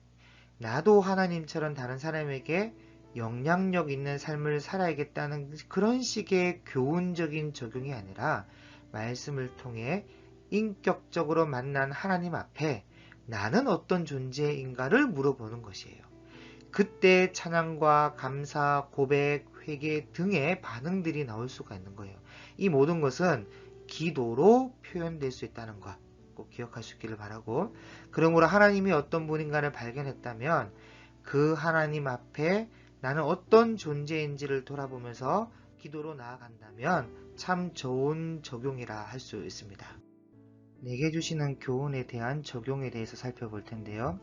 나도 하나님처럼 다른 사람에게 영향력 있는 삶을 살아야겠다는 그런 식의 교훈적인 적용이 아니라 말씀을 통해 인격적으로 만난 하나님 앞에 나는 어떤 존재인가를 물어보는 것이에요. 그때 찬양과 감사, 고백, 회개 등의 반응들이 나올 수가 있는 거예요. 이 모든 것은 기도로 표현될 수 있다는 것 꼭 기억할 수 있기를 바라고, 그러므로 하나님이 어떤 분인가를 발견했다면 그 하나님 앞에 나는 어떤 존재인지를 돌아보면서 기도로 나아간다면 참 좋은 적용이라 할 수 있습니다. 내게 주시는 교훈에 대한 적용에 대해서 살펴볼 텐데요.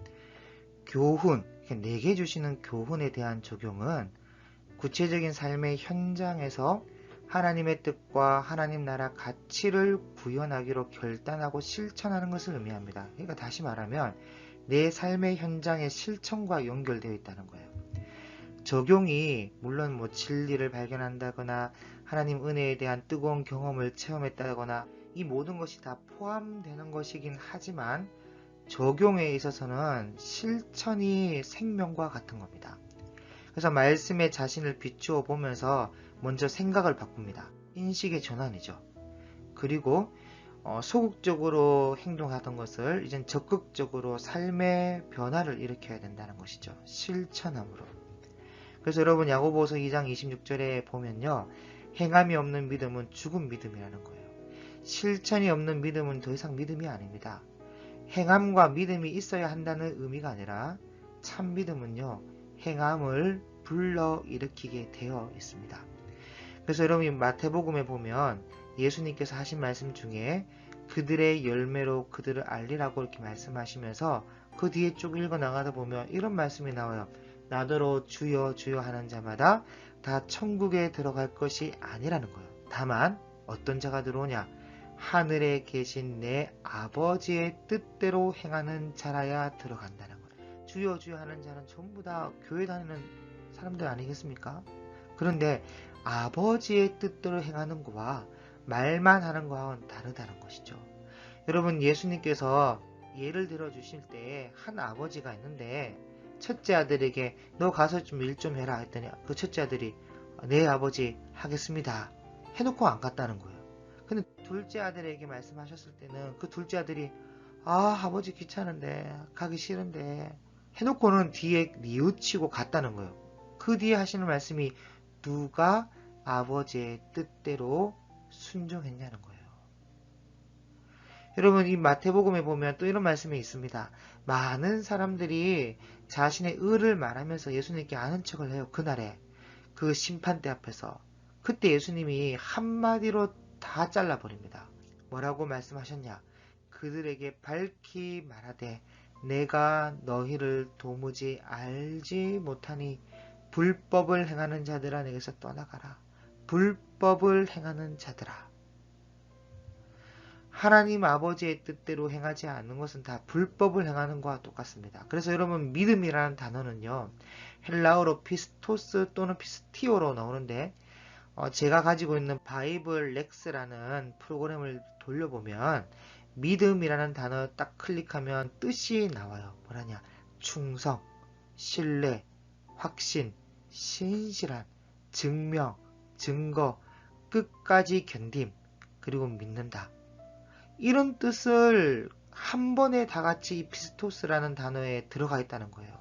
교훈, 내게 주시는 교훈에 대한 적용은 구체적인 삶의 현장에서 하나님의 뜻과 하나님 나라 가치를 구현하기로 결단하고 실천하는 것을 의미합니다. 그러니까 다시 말하면 내 삶의 현장의 실천과 연결되어 있다는 거예요. 적용이 물론 뭐 진리를 발견한다거나 하나님 은혜에 대한 뜨거운 경험을 체험했다거나 이 모든 것이 다 포함되는 것이긴 하지만 적용에 있어서는 실천이 생명과 같은 겁니다. 그래서 말씀에 자신을 비추어 보면서 먼저 생각을 바꿉니다. 인식의 전환이죠. 그리고 소극적으로 행동하던 것을 이젠 적극적으로 삶의 변화를 일으켜야 된다는 것이죠. 실천함으로. 그래서 여러분 야고보서 2장 26절에 보면요. 행함이 없는 믿음은 죽은 믿음이라는 거예요. 실천이 없는 믿음은 더 이상 믿음이 아닙니다. 행함과 믿음이 있어야 한다는 의미가 아니라 참 믿음은요. 행함을 불러일으키게 되어 있습니다. 그래서 여러분이 마태복음에 보면 예수님께서 하신 말씀 중에 그들의 열매로 그들을 알리라고 이렇게 말씀하시면서 그 뒤에 쭉 읽어 나가다 보면 이런 말씀이 나와요. 나더러 주여 주여 하는 자마다 다 천국에 들어갈 것이 아니라는 거예요. 다만 어떤 자가 들어오냐? 하늘에 계신 내 아버지의 뜻대로 행하는 자라야 들어간다는 거예요. 주여 주여 하는 자는 전부 다 교회 다니는 사람들 아니겠습니까? 그런데 아버지의 뜻대로 행하는 거와 말만 하는 거와는 다르다는 것이죠. 여러분, 예수님께서 예를 들어 주실 때 한 아버지가 있는데 첫째 아들에게 너 가서 좀 일 좀 해라 했더니 그 첫째 아들이 네 아버지 하겠습니다 해놓고 안 갔다는 거예요. 근데 둘째 아들에게 말씀하셨을 때는 그 둘째 아들이 아버지 귀찮은데 가기 싫은데 해놓고는 뒤에 뉘우치고 갔다는 거예요. 그 뒤에 하시는 말씀이 누가 아버지의 뜻대로 순종했냐는 거예요. 여러분, 이 마태복음에 보면 또 이런 말씀이 있습니다. 많은 사람들이 자신의 의를 말하면서 예수님께 아는 척을 해요. 그날에 그 심판대 앞에서. 그때 예수님이 한마디로 다 잘라버립니다. 뭐라고 말씀하셨냐? 그들에게 밝히 말하되 내가 너희를 도무지 알지 못하니 불법을 행하는 자들아 내게서 떠나가라. 불법을 행하는 자들아. 하나님 아버지의 뜻대로 행하지 않는 것은 다 불법을 행하는 것과 똑같습니다. 그래서 여러분, 믿음이라는 단어는요, 헬라어로 피스토스 또는 피스티오로 나오는데 제가 가지고 있는 바이블 렉스라는 프로그램을 돌려보면 믿음이라는 단어 딱 클릭하면 뜻이 나와요. 뭐라냐? 충성, 신뢰, 확신, 신실한, 증명, 증거, 끝까지 견딤, 그리고 믿는다. 이런 뜻을 한 번에 다 같이 피스토스라는 단어에 들어가 있다는 거예요.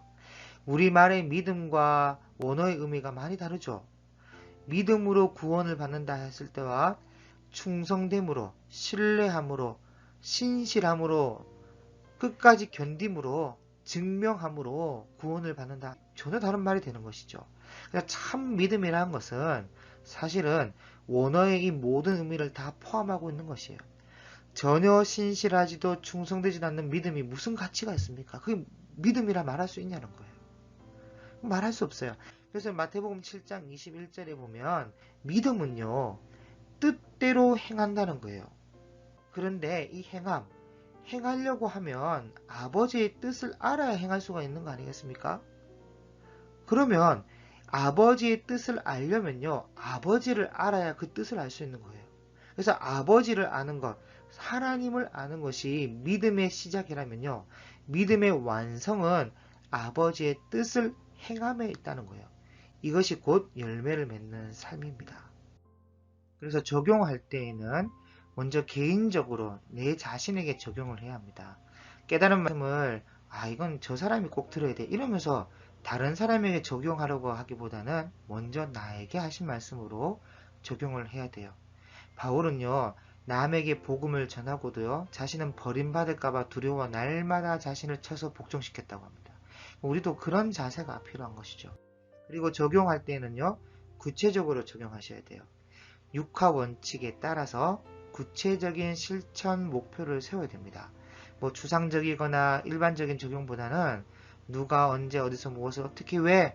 우리말의 믿음과 원어의 의미가 많이 다르죠. 믿음으로 구원을 받는다 했을 때와 충성됨으로, 신뢰함으로, 신실함으로, 끝까지 견딤으로, 증명함으로 구원을 받는다. 전혀 다른 말이 되는 것이죠. 그래서 참 믿음이라는 것은 사실은 원어의 이 모든 의미를 다 포함하고 있는 것이에요. 전혀 신실하지도 충성되지도 않는 믿음이 무슨 가치가 있습니까? 그게 믿음이라 말할 수 있냐는 거예요. 말할 수 없어요. 그래서 마태복음 7장 21절에 보면 믿음은요, 뜻대로 행한다는 거예요. 그런데 이 행하려고 하면 아버지의 뜻을 알아야 행할 수가 있는 거 아니겠습니까? 그러면 아버지의 뜻을 알려면요, 아버지를 알아야 그 뜻을 알 수 있는 거예요. 그래서 아버지를 아는 것, 하나님을 아는 것이 믿음의 시작이라면요, 믿음의 완성은 아버지의 뜻을 행함에 있다는 거예요. 이것이 곧 열매를 맺는 삶입니다. 그래서 적용할 때에는 먼저 개인적으로 내 자신에게 적용을 해야 합니다. 깨달은 말씀을 이건 저 사람이 꼭 들어야 돼 이러면서 다른 사람에게 적용하려고 하기보다는 먼저 나에게 하신 말씀으로 적용을 해야 돼요. 바울은요, 남에게 복음을 전하고도요, 자신은 버림받을까봐 두려워 날마다 자신을 쳐서 복종시켰다고 합니다. 우리도 그런 자세가 필요한 것이죠. 그리고 적용할 때는요, 구체적으로 적용하셔야 돼요. 육하 원칙에 따라서 구체적인 실천 목표를 세워야 됩니다. 뭐 추상적이거나 일반적인 적용보다는 누가 언제 어디서 무엇을 어떻게 왜에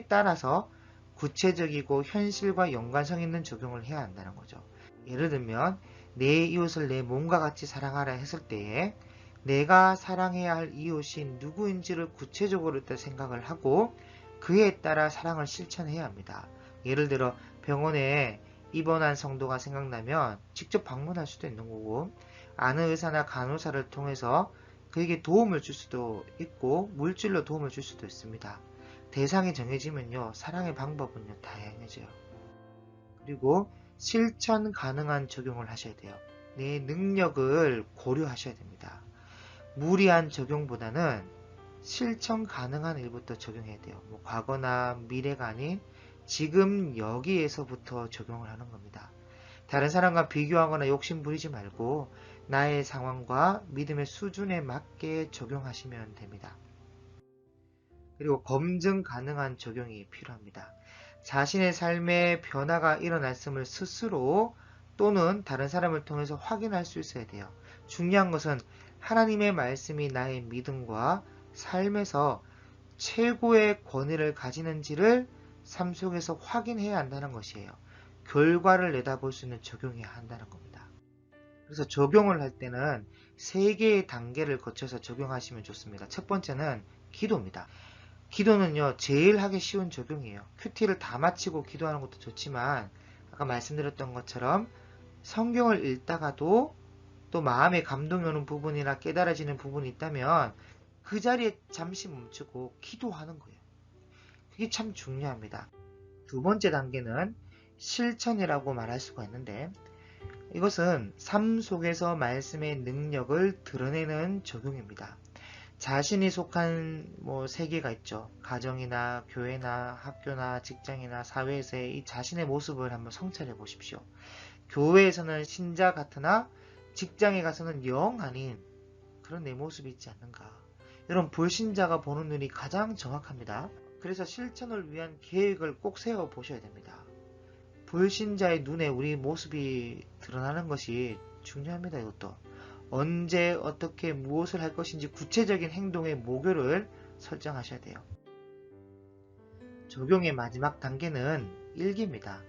따라서 구체적이고 현실과 연관성 있는 적용을 해야 한다는 거죠. 예를 들면 내 이웃을 내 몸과 같이 사랑하라 했을 때에 내가 사랑해야 할 이웃이 누구인지를 구체적으로 일단 생각을 하고 그에 따라 사랑을 실천해야 합니다. 예를 들어 병원에 입원한 성도가 생각나면 직접 방문할 수도 있는 거고, 아는 의사나 간호사를 통해서 그에게 도움을 줄 수도 있고 물질로 도움을 줄 수도 있습니다. 대상이 정해지면요, 사랑의 방법은요 다양해져요. 그리고 실천 가능한 적용을 하셔야 돼요. 내 능력을 고려하셔야 됩니다. 무리한 적용보다는 실천 가능한 일부터 적용해야 돼요. 뭐 과거나 미래가 아닌 지금 여기에서부터 적용을 하는 겁니다. 다른 사람과 비교하거나 욕심 부리지 말고 나의 상황과 믿음의 수준에 맞게 적용하시면 됩니다. 그리고 검증 가능한 적용이 필요합니다. 자신의 삶에 변화가 일어났음을 스스로 또는 다른 사람을 통해서 확인할 수 있어야 돼요. 중요한 것은 하나님의 말씀이 나의 믿음과 삶에서 최고의 권위를 가지는지를 삶 속에서 확인해야 한다는 것이에요. 결과를 내다볼 수 있는 적용해야 한다는 겁니다. 그래서 적용을 할 때는 세 개의 단계를 거쳐서 적용하시면 좋습니다. 첫 번째는 기도입니다. 기도는요, 제일 하기 쉬운 적용이에요. 큐티를 다 마치고 기도하는 것도 좋지만 아까 말씀드렸던 것처럼 성경을 읽다가도 또 마음에 감동이 오는 부분이나 깨달아지는 부분이 있다면 그 자리에 잠시 멈추고 기도하는 거예요. 그게 참 중요합니다. 두 번째 단계는 실천이라고 말할 수가 있는데 이것은 삶 속에서 말씀의 능력을 드러내는 적용입니다. 자신이 속한 세계가 있죠. 가정이나 교회나 학교나 직장이나 사회에서의 이 자신의 모습을 한번 성찰해 보십시오. 교회에서는 신자 같으나 직장에 가서는 영 아닌 그런 내 모습이 있지 않는가. 이런 불신자가 보는 눈이 가장 정확합니다. 그래서 실천을 위한 계획을 꼭 세워 보셔야 됩니다. 불신자의 눈에 우리 모습이 드러나는 것이 중요합니다. 이것도 언제 어떻게 무엇을 할 것인지 구체적인 행동의 목요를 설정하셔야 돼요. 적용의 마지막 단계는 일기입니다.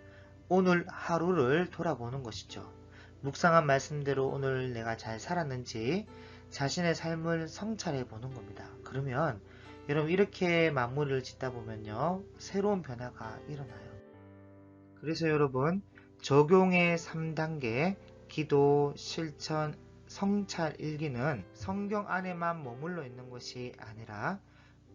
오늘 하루를 돌아보는 것이죠. 묵상한 말씀대로 오늘 내가 잘 살았는지 자신의 삶을 성찰해 보는 겁니다. 그러면 여러분 이렇게 마무리를 짓다 보면요, 새로운 변화가 일어나요. 그래서 여러분 적용의 3단계 기도, 실천, 성찰, 일기는 성경 안에만 머물러 있는 것이 아니라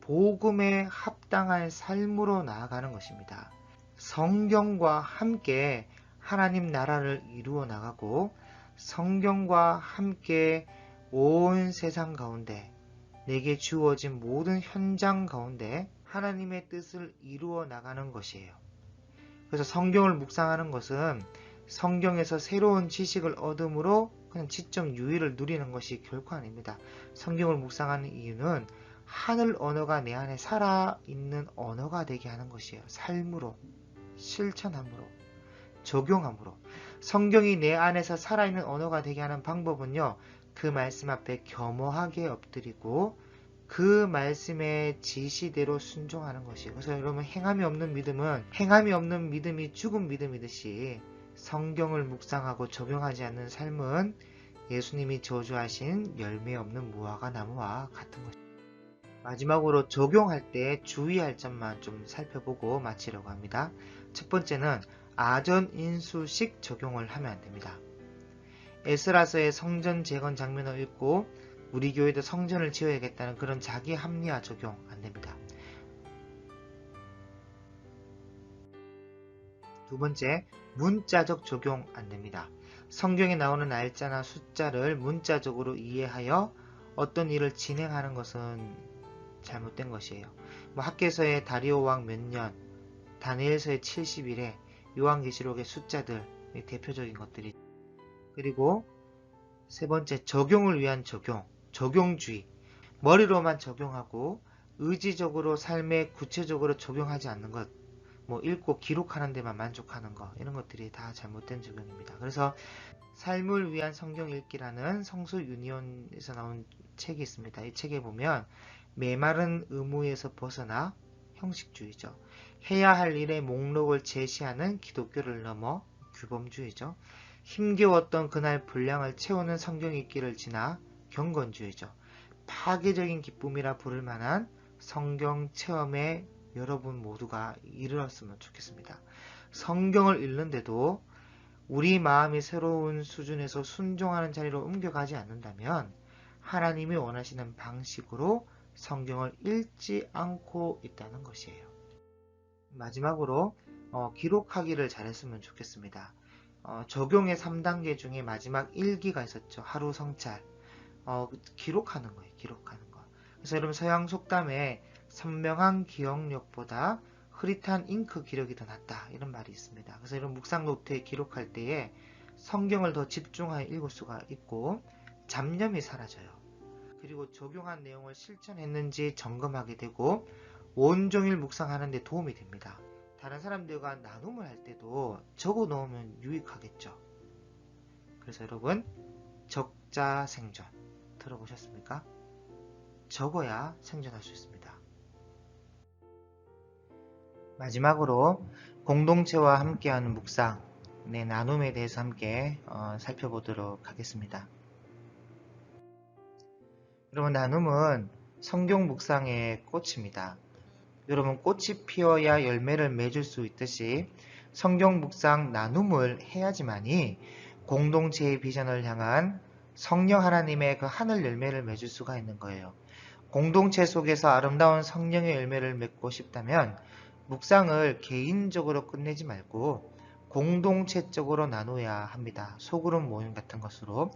복음에 합당한 삶으로 나아가는 것입니다. 성경과 함께 하나님 나라를 이루어 나가고 성경과 함께 온 세상 가운데 내게 주어진 모든 현장 가운데 하나님의 뜻을 이루어 나가는 것이에요. 그래서 성경을 묵상하는 것은 성경에서 새로운 지식을 얻음으로 그냥 지적 유의를 누리는 것이 결코 아닙니다. 성경을 묵상하는 이유는 하늘 언어가 내 안에 살아있는 언어가 되게 하는 것이에요. 삶으로, 실천함으로, 적용함으로. 성경이 내 안에서 살아있는 언어가 되게 하는 방법은요, 그 말씀 앞에 겸허하게 엎드리고 그 말씀의 지시대로 순종하는 것이에요. 그래서 여러분 행함이 없는 믿음이 죽은 믿음이듯이 성경을 묵상하고 적용하지 않는 삶은 예수님이 저주하신 열매 없는 무화과 나무와 같은 것입니다. 마지막으로 적용할 때 주의할 점만 좀 살펴보고 마치려고 합니다. 첫 번째는 아전인수식 적용을 하면 안 됩니다. 에스라서의 성전 재건 장면을 읽고 우리 교회도 성전을 지어야겠다는 그런 자기 합리화 적용 안 됩니다. 두 번째, 문자적 적용 안 됩니다. 성경에 나오는 날짜나 숫자를 문자적으로 이해하여 어떤 일을 진행하는 것은 잘못된 것이에요. 학개서의 다리오 왕 몇 년, 다니엘서의 70일에 요한계시록의 숫자들 대표적인 것들이. 그리고 세 번째, 적용을 위한 적용주의. 머리로만 적용하고 의지적으로 삶에 구체적으로 적용하지 않는 것, 읽고 기록하는 데만 만족하는 것, 이런 것들이 다 잘못된 적용입니다. 그래서 삶을 위한 성경 읽기라는 성수 유니온에서 나온 책이 있습니다. 이 책에 보면 메마른 의무에서 벗어나 형식주의죠. 해야 할 일의 목록을 제시하는 기독교를 넘어 규범주의죠. 힘겨웠던 그날 분량을 채우는 성경 읽기를 지나 경건주의죠. 파괴적인 기쁨이라 부를 만한 성경 체험에 여러분 모두가 이르렀으면 좋겠습니다. 성경을 읽는데도 우리 마음이 새로운 수준에서 순종하는 자리로 옮겨가지 않는다면 하나님이 원하시는 방식으로 성경을 읽지 않고 있다는 것이에요. 마지막으로 기록하기를 잘했으면 좋겠습니다. 적용의 3단계 중에 마지막 일기가 있었죠. 하루 성찰. 기록하는 거예요. 기록하는 거. 그래서 여러분 서양 속담에 선명한 기억력보다 흐릿한 잉크 기록이 더 낫다. 이런 말이 있습니다. 그래서 이런 묵상 노트에 기록할 때에 성경을 더 집중하여 읽을 수가 있고 잡념이 사라져요. 그리고 적용한 내용을 실천했는지 점검하게 되고 온종일 묵상하는 데 도움이 됩니다. 다른 사람들과 나눔을 할 때도 적어 놓으면 유익하겠죠. 그래서 여러분 적자 생존 들어보셨습니까? 적어야 생존할 수 있습니다. 마지막으로 공동체와 함께하는 묵상, 나눔에 대해서 함께 살펴보도록 하겠습니다. 여러분, 나눔은 성경 묵상의 꽃입니다. 여러분, 꽃이 피어야 열매를 맺을 수 있듯이 성경 묵상 나눔을 해야지만이 공동체의 비전을 향한 성령 하나님의 그 하늘 열매를 맺을 수가 있는 거예요. 공동체 속에서 아름다운 성령의 열매를 맺고 싶다면 묵상을 개인적으로 끝내지 말고 공동체적으로 나눠야 합니다. 소그룹 모임 같은 것으로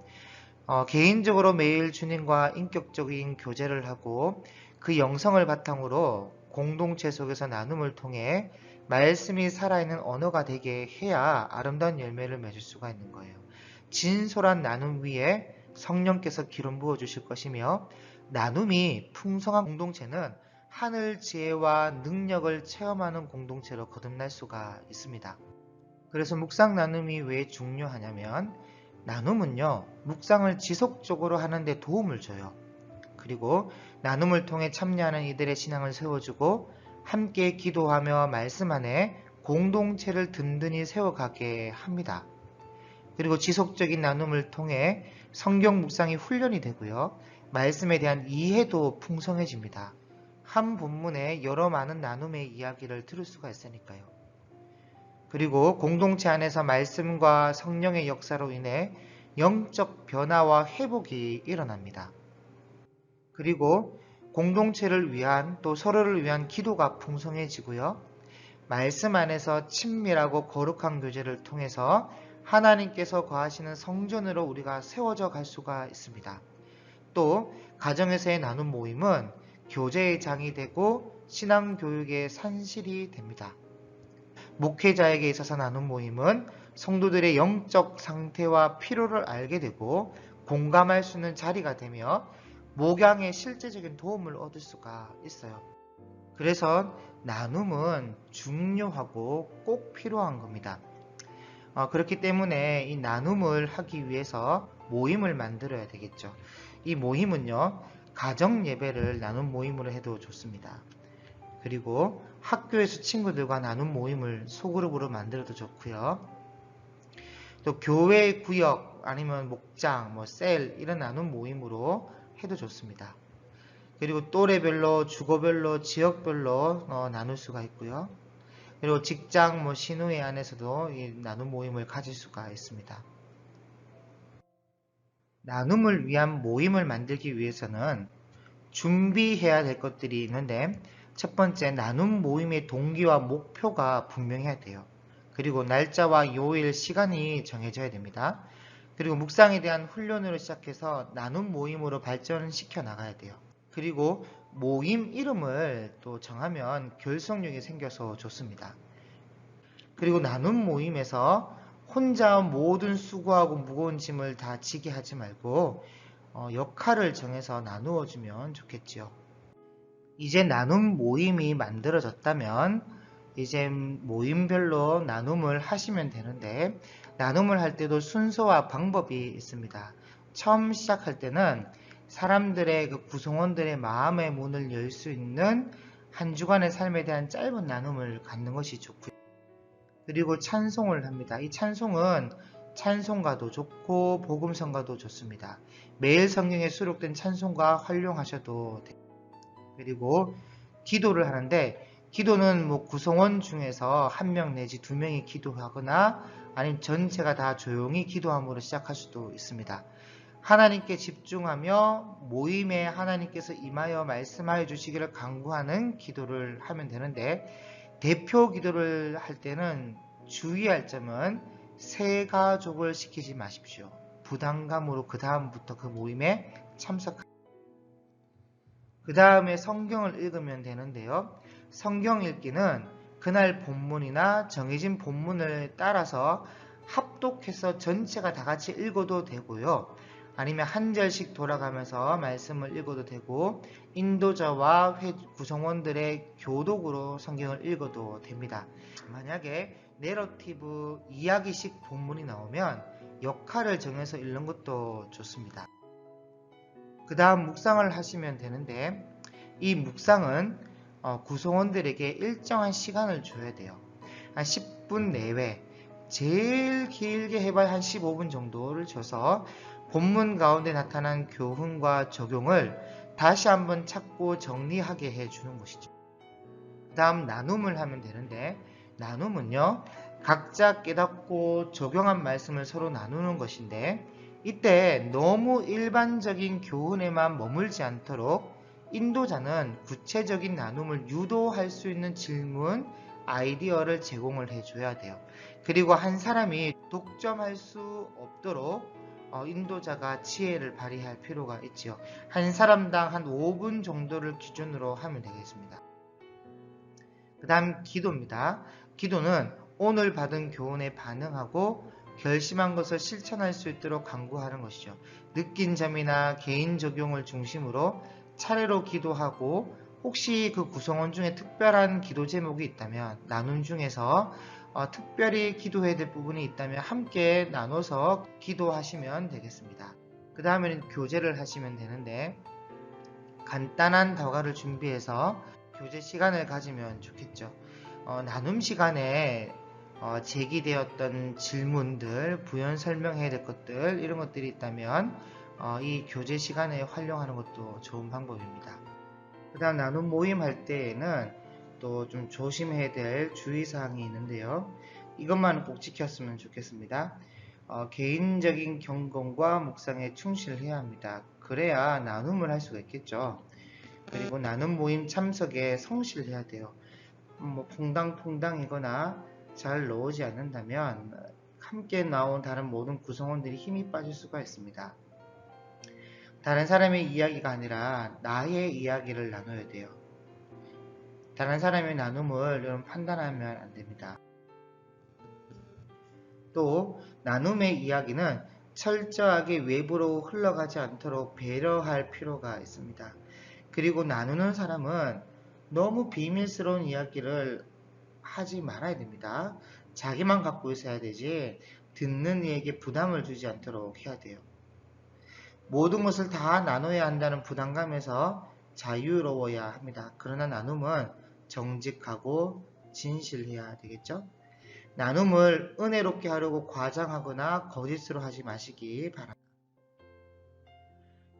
개인적으로 매일 주님과 인격적인 교제를 하고 그 영성을 바탕으로 공동체 속에서 나눔을 통해 말씀이 살아있는 언어가 되게 해야 아름다운 열매를 맺을 수가 있는 거예요. 진솔한 나눔 위에 성령께서 기름 부어 주실 것이며 나눔이 풍성한 공동체는 하늘 지혜와 능력을 체험하는 공동체로 거듭날 수가 있습니다. 그래서 묵상 나눔이 왜 중요하냐면 나눔은요, 묵상을 지속적으로 하는 데 도움을 줘요. 그리고 나눔을 통해 참여하는 이들의 신앙을 세워주고 함께 기도하며 말씀 안에 공동체를 든든히 세워가게 합니다. 그리고 지속적인 나눔을 통해 성경 묵상이 훈련이 되고요. 말씀에 대한 이해도 풍성해집니다. 한 본문에 여러 많은 나눔의 이야기를 들을 수가 있으니까요. 그리고 공동체 안에서 말씀과 성령의 역사로 인해 영적 변화와 회복이 일어납니다. 그리고 공동체를 위한 또 서로를 위한 기도가 풍성해지고요. 말씀 안에서 친밀하고 거룩한 교제를 통해서 하나님께서 거하시는 성전으로 우리가 세워져 갈 수가 있습니다. 또 가정에서의 나눔 모임은 교제의 장이 되고 신앙교육의 산실이 됩니다. 목회자에게 있어서 나눔 모임은 성도들의 영적 상태와 필요를 알게 되고 공감할 수 있는 자리가 되며 목양에 실제적인 도움을 얻을 수가 있어요. 그래서 나눔은 중요하고 꼭 필요한 겁니다. 그렇기 때문에 이 나눔을 하기 위해서 모임을 만들어야 되겠죠. 이 모임은요, 가정 예배를 나눔 모임으로 해도 좋습니다. 그리고 학교에서 친구들과 나눔 모임을 소그룹으로 만들어도 좋고요. 또 교회 구역 아니면 목장, 셀 이런 나눔 모임으로 해도 좋습니다. 그리고 또래별로, 주거별로, 지역별로 나눌 수가 있고요. 그리고 직장, 신우회 안에서도 이 나눔 모임을 가질 수가 있습니다. 나눔을 위한 모임을 만들기 위해서는 준비해야 될 것들이 있는데 첫 번째, 나눔 모임의 동기와 목표가 분명해야 돼요. 그리고 날짜와 요일, 시간이 정해져야 됩니다. 그리고 묵상에 대한 훈련으로 시작해서 나눔 모임으로 발전시켜 나가야 돼요. 그리고 모임 이름을 또 정하면 결속력이 생겨서 좋습니다. 그리고 나눔 모임에서 혼자 모든 수고하고 무거운 짐을 다 지게 하지 말고 역할을 정해서 나누어 주면 좋겠지요. 이제 나눔 모임이 만들어졌다면 이제 모임별로 나눔을 하시면 되는데 나눔을 할 때도 순서와 방법이 있습니다. 처음 시작할 때는 사람들의 그 구성원들의 마음의 문을 열 수 있는 한 주간의 삶에 대한 짧은 나눔을 갖는 것이 좋고요. 그리고 찬송을 합니다. 이 찬송은 찬송가도 좋고 복음성가도 좋습니다. 매일 성경에 수록된 찬송가 활용하셔도 됩니다. 그리고 기도를 하는데 기도는 구성원 중에서 한 명 내지 두 명이 기도하거나 아니면 전체가 다 조용히 기도함으로 시작할 수도 있습니다. 하나님께 집중하며 모임에 하나님께서 임하여 말씀하여 주시기를 간구하는 기도를 하면 되는데 대표 기도를 할 때는 주의할 점은 새 가족을 시키지 마십시오. 부담감으로 그 다음부터 그 모임에 참석합니다. 그 다음에 성경을 읽으면 되는데요. 성경 읽기는 그날 본문이나 정해진 본문을 따라서 합독해서 전체가 다 같이 읽어도 되고요. 아니면 한 절씩 돌아가면서 말씀을 읽어도 되고 인도자와 구성원들의 교독으로 성경을 읽어도 됩니다. 만약에 내러티브 이야기식 본문이 나오면 역할을 정해서 읽는 것도 좋습니다. 그 다음 묵상을 하시면 되는데, 이 묵상은 구성원들에게 일정한 시간을 줘야 돼요. 한 10분 내외, 제일 길게 해봐야 한 15분 정도를 줘서 본문 가운데 나타난 교훈과 적용을 다시 한번 찾고 정리하게 해주는 것이죠. 그 다음 나눔을 하면 되는데, 나눔은요, 각자 깨닫고 적용한 말씀을 서로 나누는 것인데, 이때 너무 일반적인 교훈에만 머물지 않도록 인도자는 구체적인 나눔을 유도할 수 있는 질문, 아이디어를 제공을 해줘야 돼요. 그리고 한 사람이 독점할 수 없도록 인도자가 지혜를 발휘할 필요가 있죠. 한 사람당 한 5분 정도를 기준으로 하면 되겠습니다. 그 다음 기도입니다. 기도는 오늘 받은 교훈에 반응하고 결심한 것을 실천할 수 있도록 간구하는 것이죠. 느낀 점이나 개인 적용을 중심으로 차례로 기도하고, 혹시 그 구성원 중에 특별한 기도 제목이 있다면, 나눔 중에서 특별히 기도해야 될 부분이 있다면 함께 나눠서 기도하시면 되겠습니다. 그 다음에는 교제를 하시면 되는데, 간단한 다과를 준비해서 교제 시간을 가지면 좋겠죠. 나눔 시간에 제기되었던 질문들, 부연 설명해야 될 것들, 이런 것들이 있다면 이 교제 시간에 활용하는 것도 좋은 방법입니다. 그 다음 나눔 모임 할 때에는 또 좀 조심해야 될 주의사항이 있는데요. 이것만 꼭 지켰으면 좋겠습니다. 개인적인 경건과 묵상에 충실해야 합니다. 그래야 나눔을 할 수가 있겠죠. 그리고 나눔 모임 참석에 성실해야 돼요. 퐁당퐁당이거나 잘 나오지 않는다면 함께 나온 다른 모든 구성원들이 힘이 빠질 수가 있습니다. 다른 사람의 이야기가 아니라 나의 이야기를 나눠야 돼요. 다른 사람의 나눔을 여러분 판단하면 안 됩니다. 또 나눔의 이야기는 철저하게 외부로 흘러가지 않도록 배려할 필요가 있습니다. 그리고 나누는 사람은 너무 비밀스러운 이야기를 하지 말아야 됩니다. 자기만 갖고 있어야 되지, 듣는 이에게 부담을 주지 않도록 해야 돼요. 모든 것을 다 나눠야 한다는 부담감에서 자유로워야 합니다. 그러나 나눔은 정직하고 진실해야 되겠죠? 나눔을 은혜롭게 하려고 과장하거나 거짓으로 하지 마시기 바랍니다.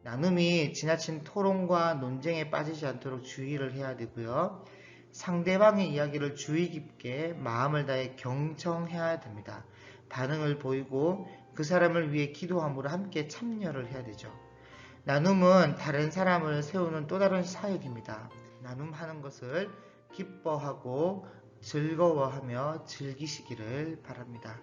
나눔이 지나친 토론과 논쟁에 빠지지 않도록 주의를 해야 되고요. 상대방의 이야기를 주의 깊게 마음을 다해 경청해야 됩니다. 반응을 보이고 그 사람을 위해 기도함으로 함께 참여를 해야 되죠. 나눔은 다른 사람을 세우는 또 다른 사역입니다. 나눔하는 것을 기뻐하고 즐거워하며 즐기시기를 바랍니다.